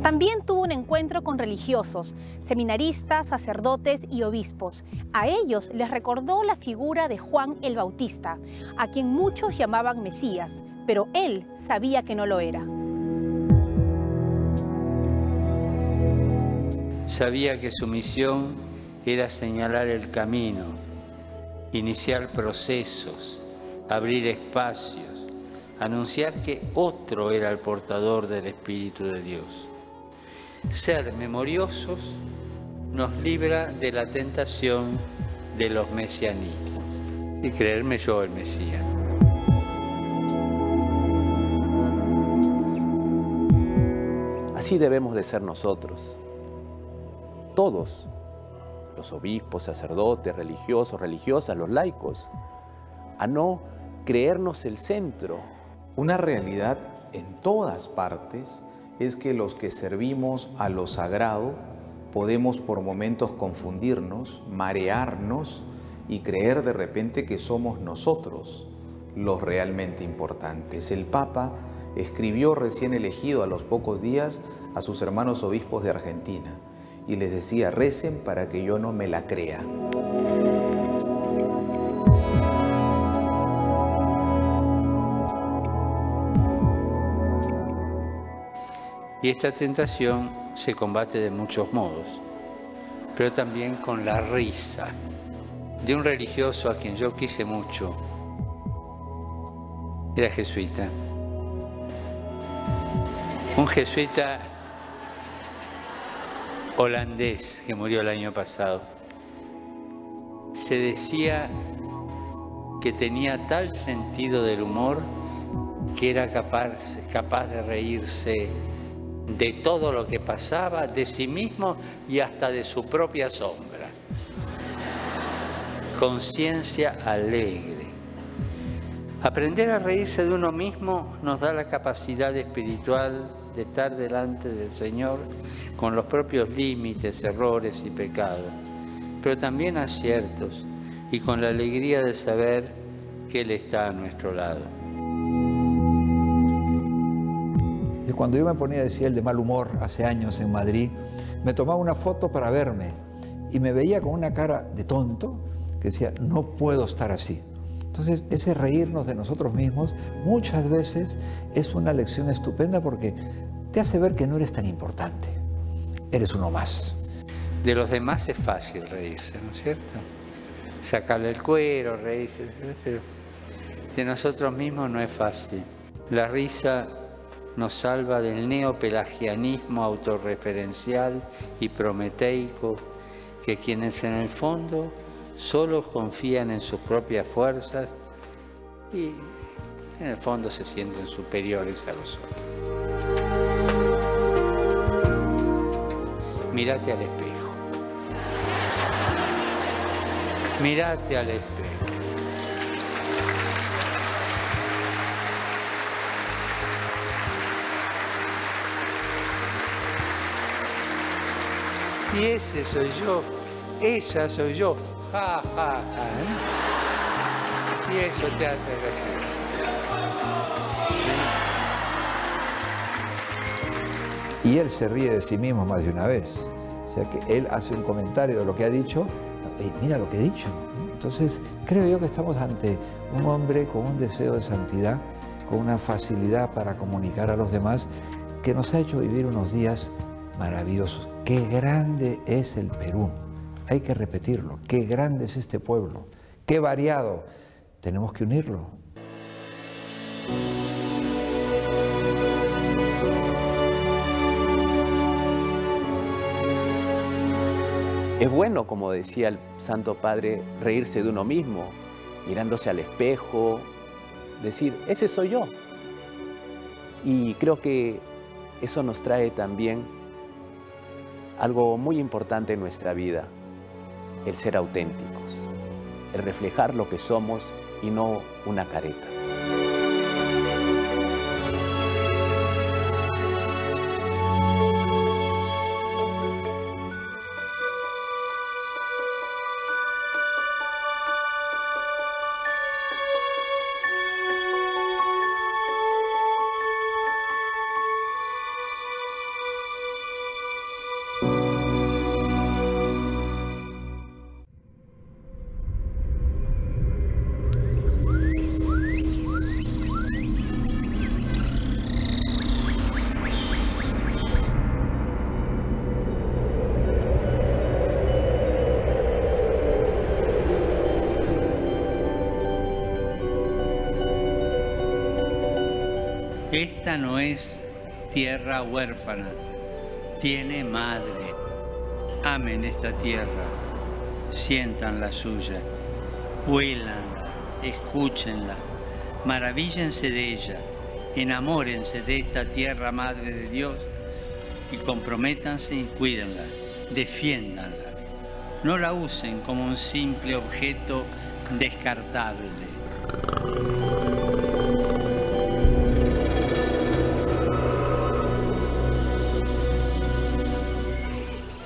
También tuvo un encuentro con religiosos, seminaristas, sacerdotes y obispos. A ellos les recordó la figura de Juan el Bautista, a quien muchos llamaban Mesías, pero él sabía que no lo era. Sabía que su misión era señalar el camino, iniciar procesos, abrir espacios, anunciar que otro era el portador del Espíritu de Dios. Ser memoriosos nos libra de la tentación de los mesianismos y creerme yo el Mesías. Así debemos de ser nosotros, todos, los obispos, sacerdotes, religiosos, religiosas, los laicos, a no creernos el centro. Una realidad en todas partes es que los que servimos a lo sagrado podemos por momentos confundirnos, marearnos y creer de repente que somos nosotros los realmente importantes. El Papa escribió recién elegido a los pocos días a sus hermanos obispos de Argentina y les decía: recen para que yo no me la crea. Y esta tentación se combate de muchos modos, pero también con la risa de un religioso a quien yo quise mucho. Era jesuita. Un jesuita holandés que murió el año pasado. Se decía que tenía tal sentido del humor que era capaz de reírse de todo lo que pasaba, de sí mismo y hasta de su propia sombra. Conciencia alegre. Aprender a reírse de uno mismo nos da la capacidad espiritual de estar delante del Señor con los propios límites, errores y pecados, pero también aciertos y con la alegría de saber que Él está a nuestro lado. Y cuando yo me ponía, decía, el de mal humor hace años en Madrid, me tomaba una foto para verme y me veía con una cara de tonto que decía: no puedo estar así. Entonces, ese reírnos de nosotros mismos muchas veces es una lección estupenda porque te hace ver que no eres tan importante, eres uno más. De los demás es fácil reírse, ¿no es cierto? Sacarle el cuero, reírse, pero de nosotros mismos no es fácil. La risa nos salva del neopelagianismo autorreferencial y prometeico, que quienes en el fondo solo confían en sus propias fuerzas y en el fondo se sienten superiores a los otros. Mírate al espejo. Mírate al espejo. Y ese soy yo, esa soy yo, ja, ja, ja. Y eso te hace reír. Y él se ríe de sí mismo más de una vez. O sea que él hace un comentario de lo que ha dicho. Mira lo que he dicho. Entonces creo yo que estamos ante un hombre con un deseo de santidad, con una facilidad para comunicar a los demás, que nos ha hecho vivir unos días maravillosos. Qué grande es el Perú. Hay que repetirlo. Qué grande es este pueblo. Qué variado. Tenemos que unirlo. Es bueno, como decía el Santo Padre, reírse de uno mismo, mirándose al espejo, decir, ese soy yo. Y creo que eso nos trae también algo muy importante en nuestra vida, el ser auténticos, el reflejar lo que somos y no una careta. Esta no es tierra huérfana, tiene madre. Amen esta tierra, sientan la suya, huélanla, escúchenla, maravíllense de ella, enamórense de esta tierra madre de Dios y comprométanse y cuídenla, defiéndanla. No la usen como un simple objeto descartable.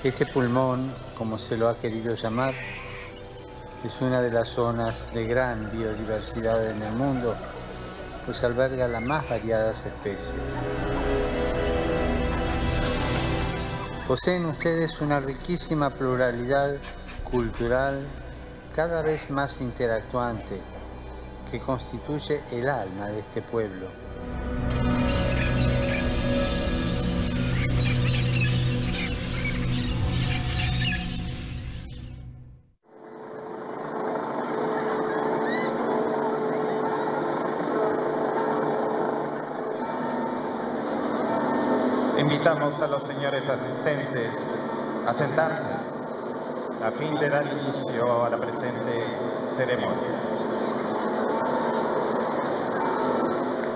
Este pulmón, como se lo ha querido llamar, es una de las zonas de gran biodiversidad en el mundo, pues alberga las más variadas especies. Poseen ustedes una riquísima pluralidad cultural cada vez más interactuante, que constituye el alma de este pueblo. Invitamos a los señores asistentes a sentarse a fin de dar inicio a la presente ceremonia.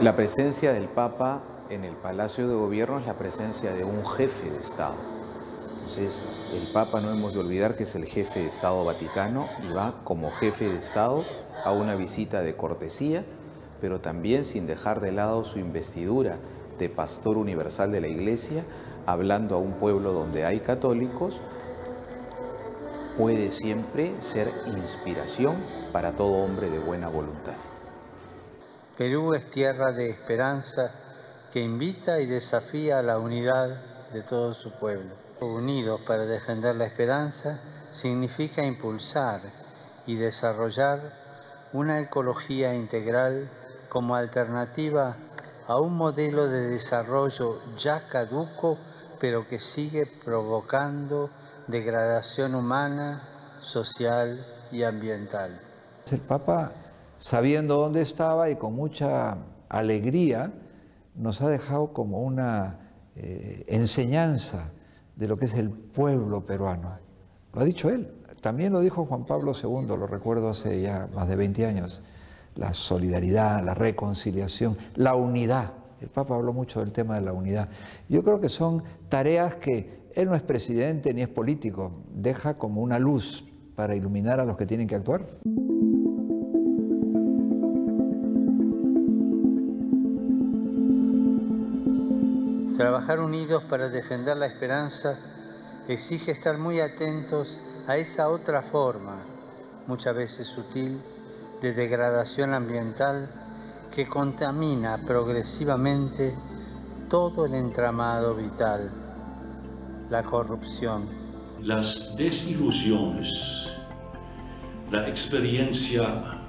La presencia del Papa en el Palacio de Gobierno es la presencia de un jefe de Estado. Entonces, el Papa no hemos de olvidar que es el jefe de Estado Vaticano y va como jefe de Estado a una visita de cortesía, pero también sin dejar de lado su investidura de pastor universal de la Iglesia, hablando a un pueblo donde hay católicos, puede siempre ser inspiración para todo hombre de buena voluntad. Perú es tierra de esperanza que invita y desafía a la unidad de todo su pueblo. Unidos para defender la esperanza significa impulsar y desarrollar una ecología integral como alternativa a un modelo de desarrollo ya caduco, pero que sigue provocando degradación humana, social y ambiental. El Papa, sabiendo dónde estaba y con mucha alegría, nos ha dejado como una enseñanza de lo que es el pueblo peruano. Lo ha dicho él, También lo dijo Juan Pablo II, lo recuerdo hace ya más de 20 años. La solidaridad, la reconciliación, la unidad. El Papa habló mucho del tema de la unidad. Yo creo que son tareas que él no es presidente ni es político, deja como una luz para iluminar a los que tienen que actuar. Trabajar unidos para defender la esperanza exige estar muy atentos a esa otra forma, muchas veces sutil, de degradación ambiental que contamina progresivamente todo el entramado vital, la corrupción. Las desilusiones, la experiencia,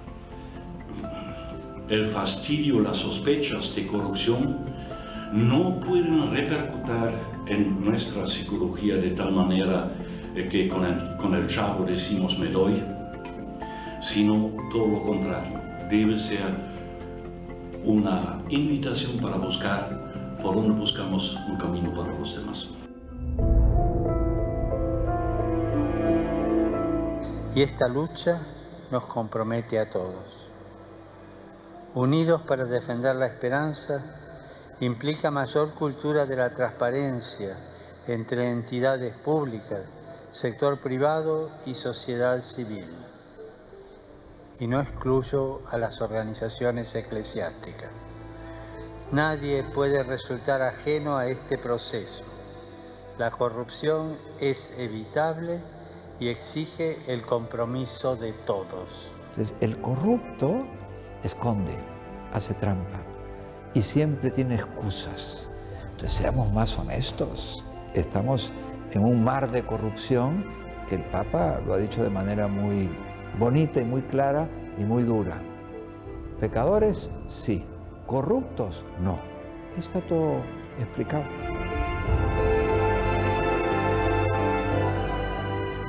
el fastidio, las sospechas de corrupción no pueden repercutir en nuestra psicología de tal manera que con el Chavo decimos me doy, sino todo lo contrario. Debe ser una invitación para buscar por donde buscamos un camino para los demás. Y esta lucha nos compromete a todos. Unidos para defender la esperanza implica mayor cultura de la transparencia entre entidades públicas, sector privado y sociedad civil. Y no excluyo a las organizaciones eclesiásticas. Nadie puede resultar ajeno a este proceso. La corrupción es evitable y exige el compromiso de todos. Entonces, el corrupto esconde, hace trampa y siempre tiene excusas. Entonces, seamos más honestos. Estamos en un mar de corrupción que el Papa lo ha dicho de manera muy bonita y muy clara y muy dura. Pecadores, sí. Corruptos, no. Está todo explicado.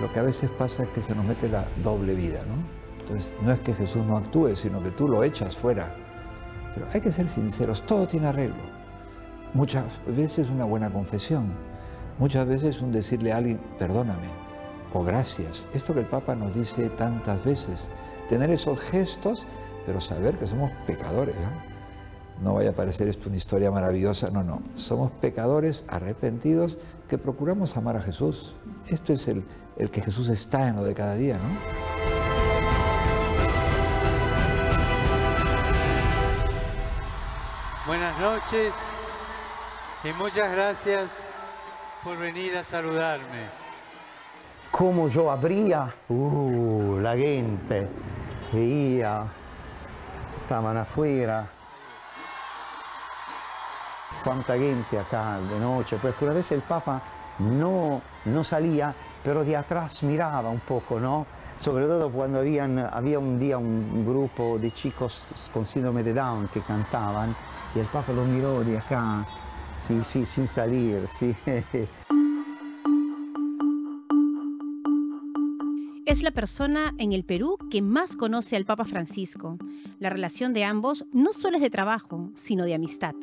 Lo que a veces pasa es que se nos mete la doble vida, ¿no? Entonces, no es que Jesús no actúe, sino que tú lo echas fuera. Pero hay que ser sinceros, todo tiene arreglo. Muchas veces una buena confesión, muchas veces un decirle a alguien, perdóname, o gracias. Esto que el Papa nos dice tantas veces, tener esos gestos, pero saber que somos pecadores, ¿no? No vaya a parecer esto una historia maravillosa, no, no. Somos pecadores arrepentidos que procuramos amar a Jesús. Esto es el que Jesús está en lo de cada día, ¿no? Buenas noches y muchas gracias por venir a saludarme. ¿Cómo yo abría? La gente veía, estaban afuera. Cuánta gente acá de noche, pues una vez el Papa no salía, pero de atrás miraba un poco, ¿no? Sobre todo cuando había un día un grupo de chicos con síndrome de Down que cantaban y el Papa lo miró de acá, sí, sin salir, sí. Es la persona en el Perú que más conoce al Papa Francisco. La relación de ambos no solo es de trabajo, sino de amistad.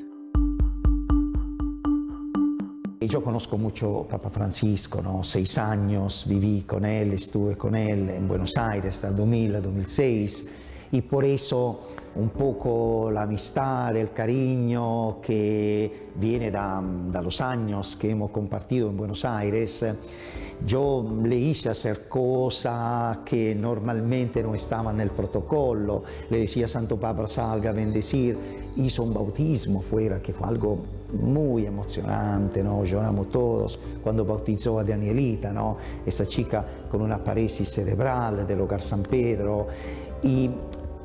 Yo conozco mucho Papa Francisco, ¿no? 6 años viví con él, estuve con él en Buenos Aires del 2000 al 2006 y por eso un poco la amistad, el cariño que viene da los años que hemos compartido en Buenos Aires. Yo le hice hacer cosas que normalmente no estaban en el protocolo. Le decía Santo Papa salga a bendecir. Hizo un bautismo fuera que fue algo muy emocionante, ¿no? Lloramos todos cuando bautizó a Danielita, ¿no? Esa chica con una parálisis cerebral del Hogar San Pedro. Y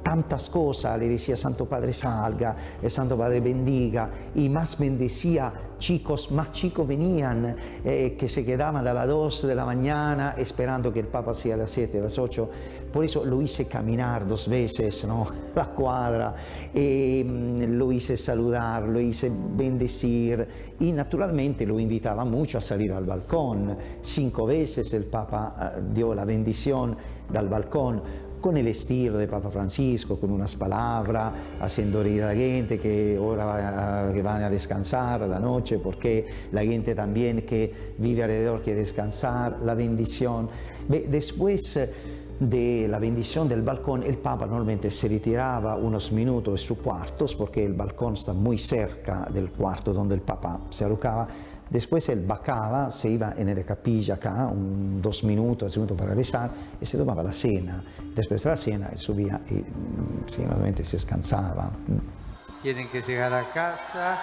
tantas cosas, le decía Santo Padre salga, el Santo Padre bendiga, y más bendecía chicos, más chicos venían, que se quedaban a las 2 de la mañana esperando que el Papa sea a las 7, a las 8, por eso lo hice caminar 2 veces, ¿no? La cuadra, lo hice saludar, lo hice bendecir, y naturalmente lo invitaba mucho a salir al balcón. 5 veces el Papa dio la bendición dal balcón. con el estilo de Papa Francisco, con unas palabras, haciendo reír a la gente que ahora que van a descansar a la noche, porque la gente también que vive alrededor quiere descansar, la bendición. Después de la bendición del balcón, el Papa normalmente se retiraba unos minutos de sus cuartos, porque el balcón está muy cerca del cuarto donde el Papa se alojaba. Después él bajaba, se iba en la capilla acá, 2 minutos, 3 minutos para rezar, y se tomaba la cena. Después de la cena, él subía y normalmente se descansaba. Tienen que llegar a casa.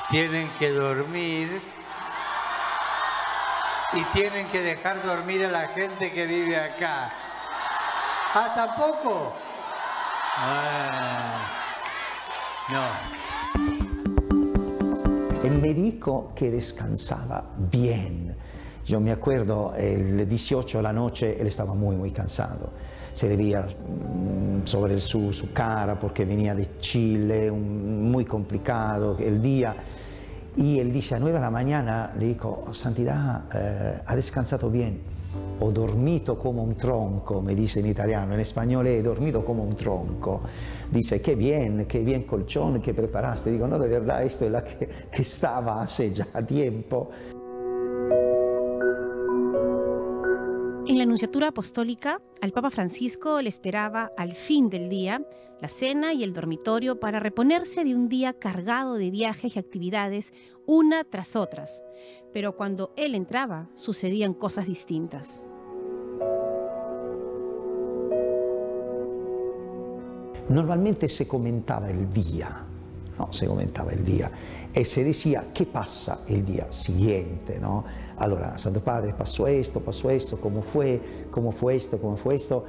Tienen que dormir. Y tienen que dejar dormir a la gente que vive acá. ¿Ah, tampoco? No. Él me dijo que descansaba bien. Yo me acuerdo, el 18 de la noche, él estaba muy cansado. Se le veía sobre su cara porque venía de Chile, muy complicado el día. Y él dice a 9 de la mañana, le dijo, Santidad, ha descansado bien. Ho dormito como un tronco, me dice en italiano, en español he dormido como un tronco. Dice, qué bien colchón que preparaste. Digo, no, de verdad, esto es la que estaba hace ya tiempo. En la Nunciatura Apostólica, al Papa Francisco le esperaba al fin del día la cena y el dormitorio para reponerse de un día cargado de viajes y actividades una tras otras. Pero cuando él entraba, sucedían cosas distintas. Normalmente se comentaba el día, ¿no? Se comentaba el día y se decía qué pasa el día siguiente, ¿no? Allora, Santo Padre, pasó esto, cómo fue esto,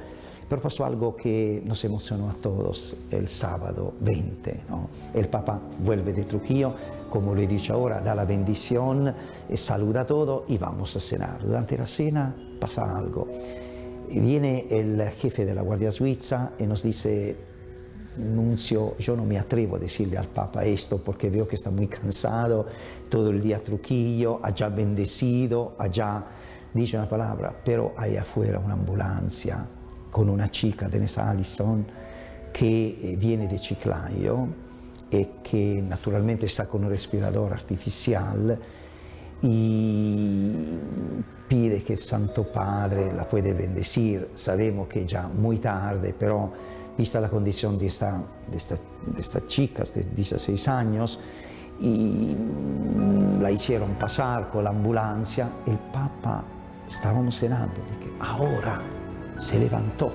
pero pasó algo que nos emocionó a todos el sábado 20, ¿no? El Papa vuelve de Trujillo, como le he dicho ahora, da la bendición, saluda a todo y vamos a cenar. Durante la cena pasa algo. Y viene el jefe de la Guardia Suiza y nos dice, Nuncio, yo no me atrevo a decirle al Papa esto porque veo que está muy cansado, todo el día a Trujillo, ha ya bendecido, ha ya dicho una palabra, pero hay afuera una ambulancia con una chica, Denise Allison, que viene de Chiclayo y que naturalmente está con un respirador artificial y pide que el Santo Padre la puede bendecir. Sabemos que ya muy tarde, pero vista la condición de esta chica de 16 años, y la hicieron pasar con la ambulancia. El Papa, estábamos cenando, porque ahora se levantó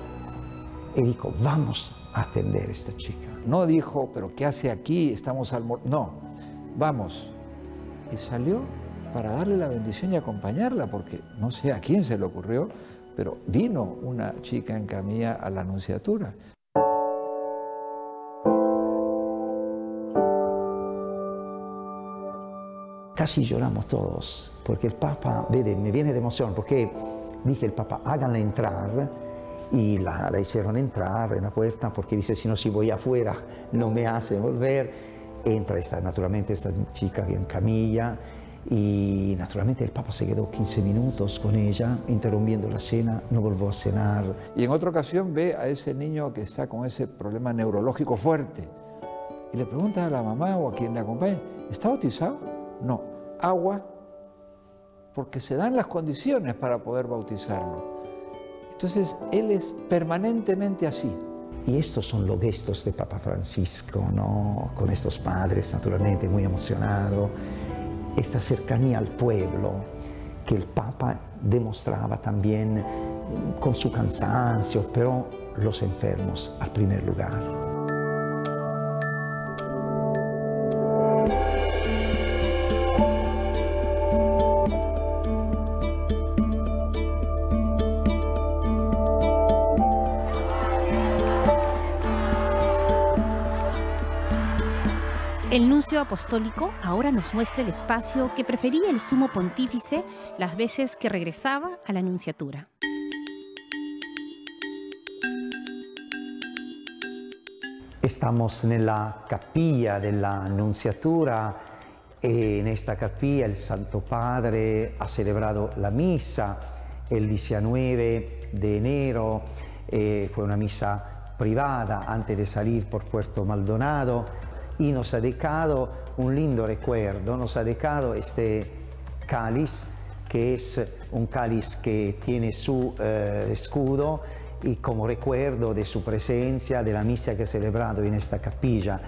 y dijo, vamos a atender a esta chica. No dijo, pero ¿qué hace aquí? Estamos no, vamos. Y salió para darle la bendición y acompañarla, porque no sé a quién se le ocurrió, pero vino una chica en camilla a la Nunciatura. Casi lloramos todos, porque el Papa, vede, me viene de emoción, porque dije el Papa, háganla entrar, y la hicieron entrar en la puerta, porque dice, si no, si voy afuera, no me hace volver. Entra naturalmente esta chica en camilla, y naturalmente el Papa se quedó 15 minutos con ella, interrumpiendo la cena, no volvió a cenar. Y en otra ocasión ve a ese niño que está con ese problema neurológico fuerte, y le pregunta a la mamá o a quien le acompaña, ¿está bautizado? No, agua, porque se dan las condiciones para poder bautizarlo. Entonces, él es permanentemente así. Y estos son los gestos de Papa Francisco, ¿no? Con estos padres, naturalmente, muy emocionados. Esta cercanía al pueblo que el Papa demostraba también con su cansancio, pero los enfermos al primer lugar. El nuncio apostólico ahora nos muestra el espacio que prefería el sumo pontífice las veces que regresaba a la nunciatura. Estamos nella capilla della Nunciatura e in questa capilla il Santo Padre ha celebrato la missa el 19 de enero, fue una misa privada antes de salir por Puerto Maldonado, y nos ha dejado un lindo recuerdo, nos ha dejado este cáliz, que es un cáliz que tiene su escudo, y como recuerdo de su presencia, de la misa que ha celebrado en esta capilla.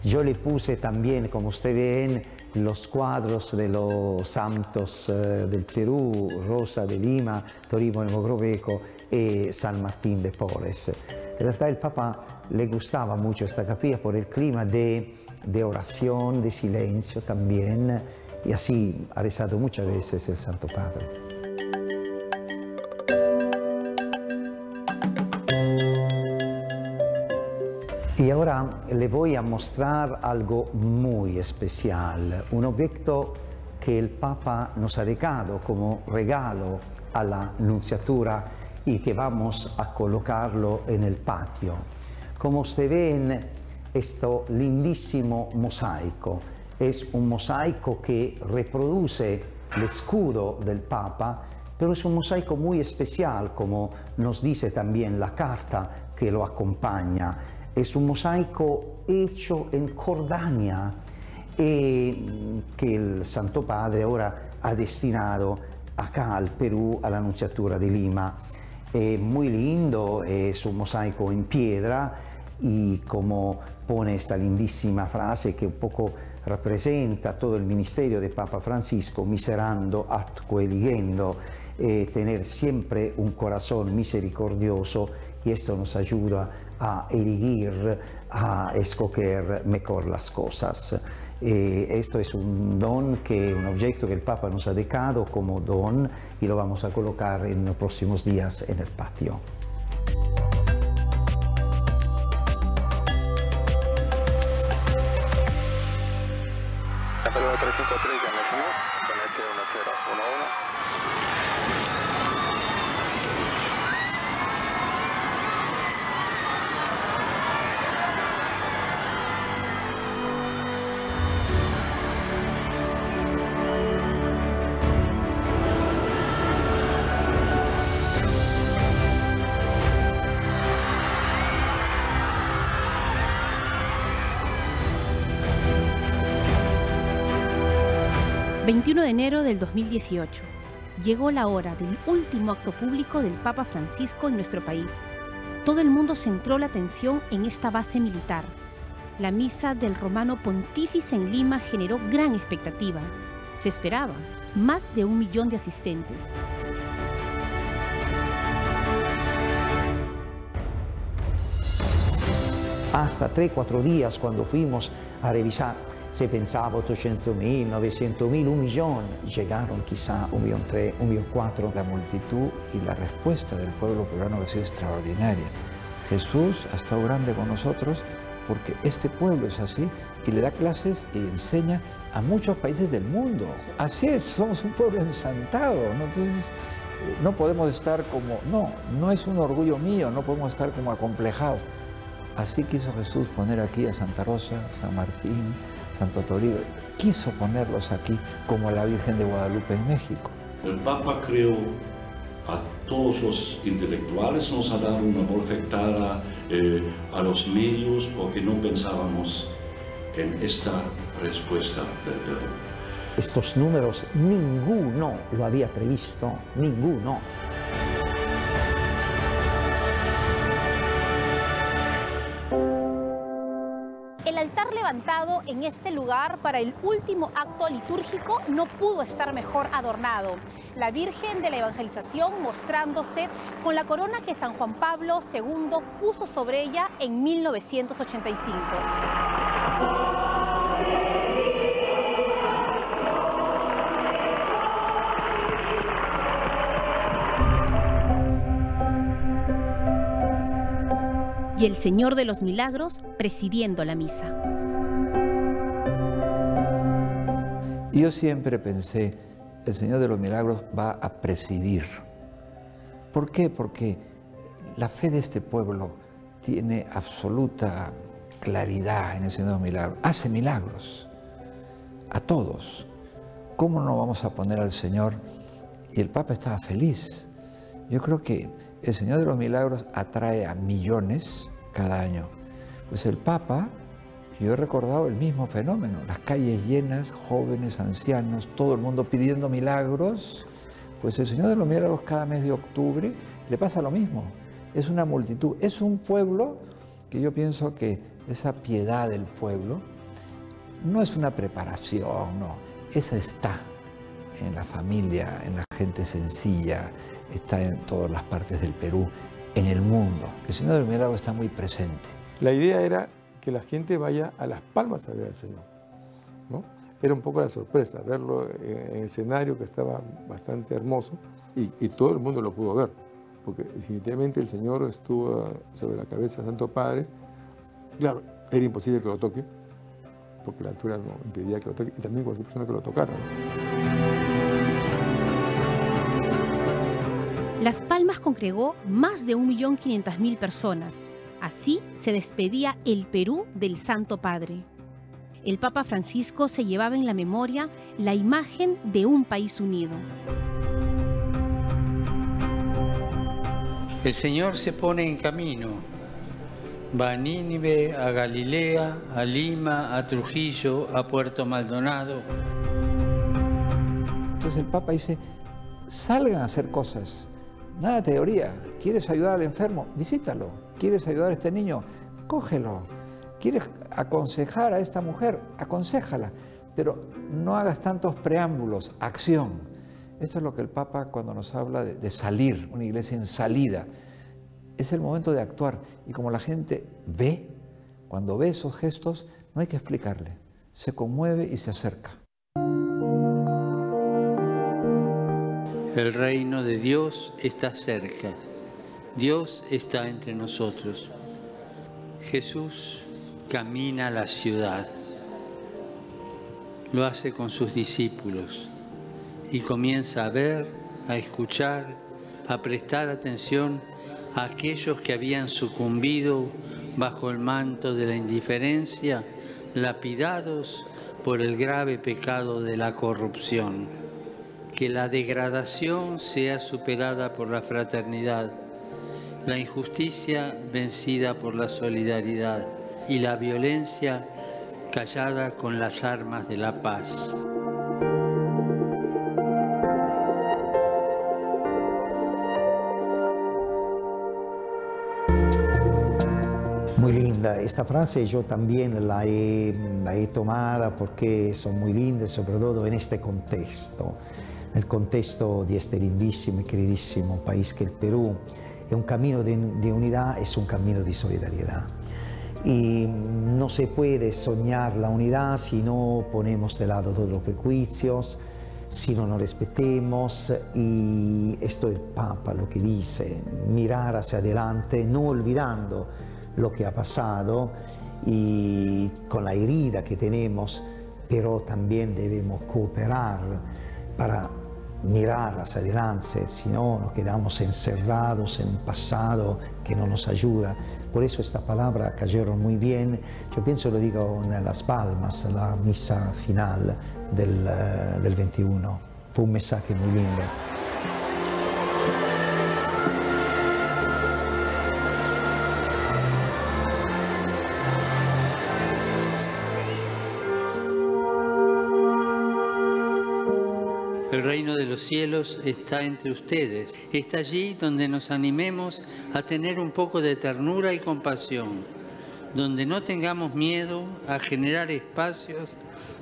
Yo le puse también, como ustedes ven, los cuadros de los santos del Perú, Rosa de Lima, Toribio Mogroveco y San Martín de Porres. En realidad el Papa le gustaba mucho esta capilla por el clima de oración, de silencio también, y así ha rezado muchas veces el Santo Padre. Y ahora le voy a mostrar algo muy especial, un objeto que el Papa nos ha dejado como regalo a la Nunciatura y que vamos a colocarlo en el patio. Como ustedes ven, este lindísimo mosaico es un mosaico que reproduce el escudo del Papa, pero es un mosaico muy especial, como nos dice también la carta que lo acompaña. Es un mosaico hecho en Jordania y que el Santo Padre ahora ha destinado acá al Perú, a la Nunciatura de Lima. Muy lindo, es un mosaico en piedra y como pone esta lindísima frase que un poco representa todo el ministerio de Papa Francisco, miserando atque eligendo, tener siempre un corazón misericordioso, y esto nos ayuda a elegir, a escoger mejor las cosas. Esto es un don, un objeto que el Papa nos ha dejado como don, y lo vamos a colocar en los próximos días en el patio. Apolo 353, ya nacimos, con H1011. El 21 de enero del 2018, llegó la hora del último acto público del Papa Francisco en nuestro país. Todo el mundo centró la atención en esta base militar. La misa del Romano Pontífice en Lima generó gran expectativa. Se esperaba más de 1 millón de asistentes. Hasta 3-4 días, cuando fuimos a revisar, se pensaba 800.000, 900.000, 1 millón, llegaron quizá 1.300.000, 1.400.000. La multitud y la respuesta del pueblo peruano ha sido extraordinaria. Jesús ha estado grande con nosotros porque este pueblo es así, y le da clases y enseña a muchos países del mundo. Así es, somos un pueblo ensantado, ¿no? Entonces no podemos estar como, no es un orgullo mío, no podemos estar como acomplejados. Así quiso Jesús poner aquí a Santa Rosa, San Martín, Santo Toribio, quiso ponerlos aquí como la Virgen de Guadalupe en México. El Papa creó a todos los intelectuales, nos ha dado una bofetada a los medios porque no pensábamos en esta respuesta del Perú. Estos números ninguno lo había previsto, ninguno. El altar levantado en este lugar para el último acto litúrgico no pudo estar mejor adornado. La Virgen de la Evangelización mostrándose con la corona que San Juan Pablo II puso sobre ella en 1985. Y el Señor de los Milagros presidiendo la misa. Yo siempre pensé, el Señor de los Milagros va a presidir. ¿Por qué? Porque la fe de este pueblo tiene absoluta claridad en el Señor de los Milagros. Hace milagros a todos. ¿Cómo no vamos a poner al Señor? Y el Papa estaba feliz Yo creo que el Señor de los Milagros atrae a millones cada año. Pues el Papa, yo he recordado el mismo fenómeno, las calles llenas, jóvenes, ancianos, todo el mundo pidiendo milagros. Pues el Señor de los Milagros cada mes de octubre le pasa lo mismo. Es una multitud, es un pueblo que yo pienso que esa piedad del pueblo no es una preparación, no, esa está en la familia, en la gente sencilla, está en todas las partes del Perú, en el mundo. El Señor del Milagro está muy presente. La idea era que la gente vaya a Las Palmas a ver al Señor, ¿no? Era un poco la sorpresa, verlo en el escenario que estaba bastante hermoso y todo el mundo lo pudo ver, porque definitivamente el Señor estuvo sobre la cabeza del Santo Padre. Claro, era imposible que lo toque, porque la altura no impedía que lo toque, y también cualquier persona que lo tocara, ¿no? Las Palmas congregó más de 1.500.000 personas. Así se despedía el Perú del Santo Padre. El Papa Francisco se llevaba en la memoria la imagen de un país unido. El Señor se pone en camino. Va a Nínive, a Galilea, a Lima, a Trujillo, a Puerto Maldonado. Entonces el Papa dice, salgan a hacer cosas. Nada de teoría. ¿Quieres ayudar al enfermo? Visítalo. ¿Quieres ayudar a este niño? Cógelo. ¿Quieres aconsejar a esta mujer? Aconséjala. Pero no hagas tantos preámbulos. Acción. Esto es lo que el Papa cuando nos habla de salir, una iglesia en salida. Es el momento de actuar. Y como la gente ve, cuando ve esos gestos, no hay que explicarle. Se conmueve y se acerca. El reino de Dios está cerca. Dios está entre nosotros. Jesús camina a la ciudad. Lo hace con sus discípulos y comienza a ver, a escuchar, a prestar atención a aquellos que habían sucumbido bajo el manto de la indiferencia, lapidados por el grave pecado de la corrupción. Que la degradación sea superada por la fraternidad, la injusticia vencida por la solidaridad y la violencia callada con las armas de la paz. Muy linda, esta frase yo también la he tomada porque son muy lindas, sobre todo en este contexto. Nel contesto di este lindísimo y queridísimo país que el Perú, es un camino de unidad, es un camino de solidaridad. Y no se puede soñar la unidad si no ponemos de lado todos los prejuicios, si no nos respetemos. Y esto es el Papa lo que dice, mirar hacia adelante, no olvidando lo que ha pasado y con la herida que tenemos, pero también debemos cooperar para mirar hacia adelante, si no nos quedamos encerrados en un pasado que no nos ayuda. Por eso esta palabra cayeron muy bien. Yo pienso lo digo en Las Palmas, la misa final del 21. Fue un mensaje muy lindo. El reino de los cielos está entre ustedes. Está allí donde nos animemos a tener un poco de ternura y compasión, donde no tengamos miedo a generar espacios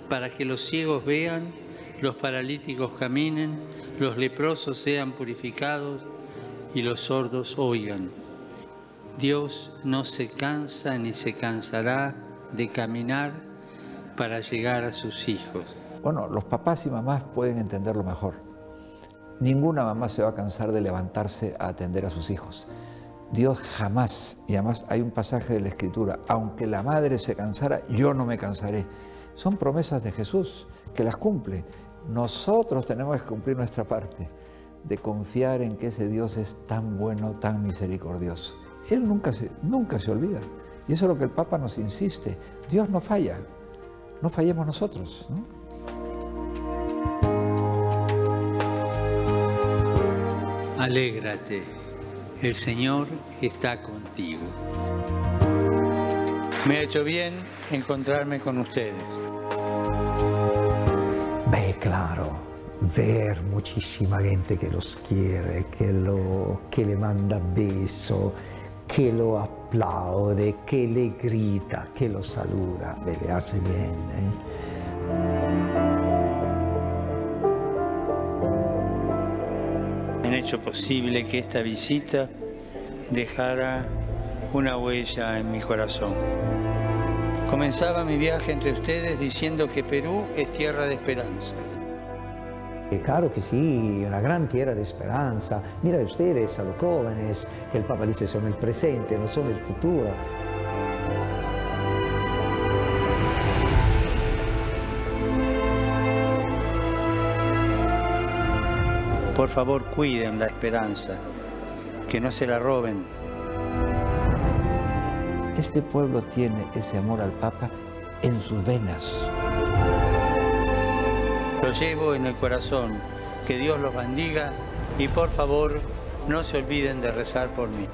para que los ciegos vean, los paralíticos caminen, los leprosos sean purificados y los sordos oigan. Dios no se cansa ni se cansará de caminar para llegar a sus hijos. Bueno, los papás y mamás pueden entenderlo mejor. Ninguna mamá se va a cansar de levantarse a atender a sus hijos. Dios jamás, y además hay un pasaje de la Escritura, aunque la madre se cansara, yo no me cansaré. Son promesas de Jesús, que las cumple. Nosotros tenemos que cumplir nuestra parte, de confiar en que ese Dios es tan bueno, tan misericordioso. Él nunca se olvida. Y eso es lo que el Papa nos insiste. Dios no falla, no fallemos nosotros, ¿no? Alégrate, el Señor está contigo. Me ha hecho bien encontrarme con ustedes. Beh, claro, ver muchísima gente que los quiere, que le manda besos, que lo aplaude, que le grita, que lo saluda, le hace bien, Han hecho posible que esta visita dejara una huella en mi corazón. Comenzaba mi viaje entre ustedes diciendo que Perú es tierra de esperanza. Claro que sí, una gran tierra de esperanza. Mira ustedes, a los jóvenes, que el Papa dice son el presente, no son el futuro. Por favor, cuiden la esperanza, que no se la roben. Este pueblo tiene ese amor al Papa en sus venas. Lo llevo en el corazón. Que Dios los bendiga y por favor no se olviden de rezar por mí.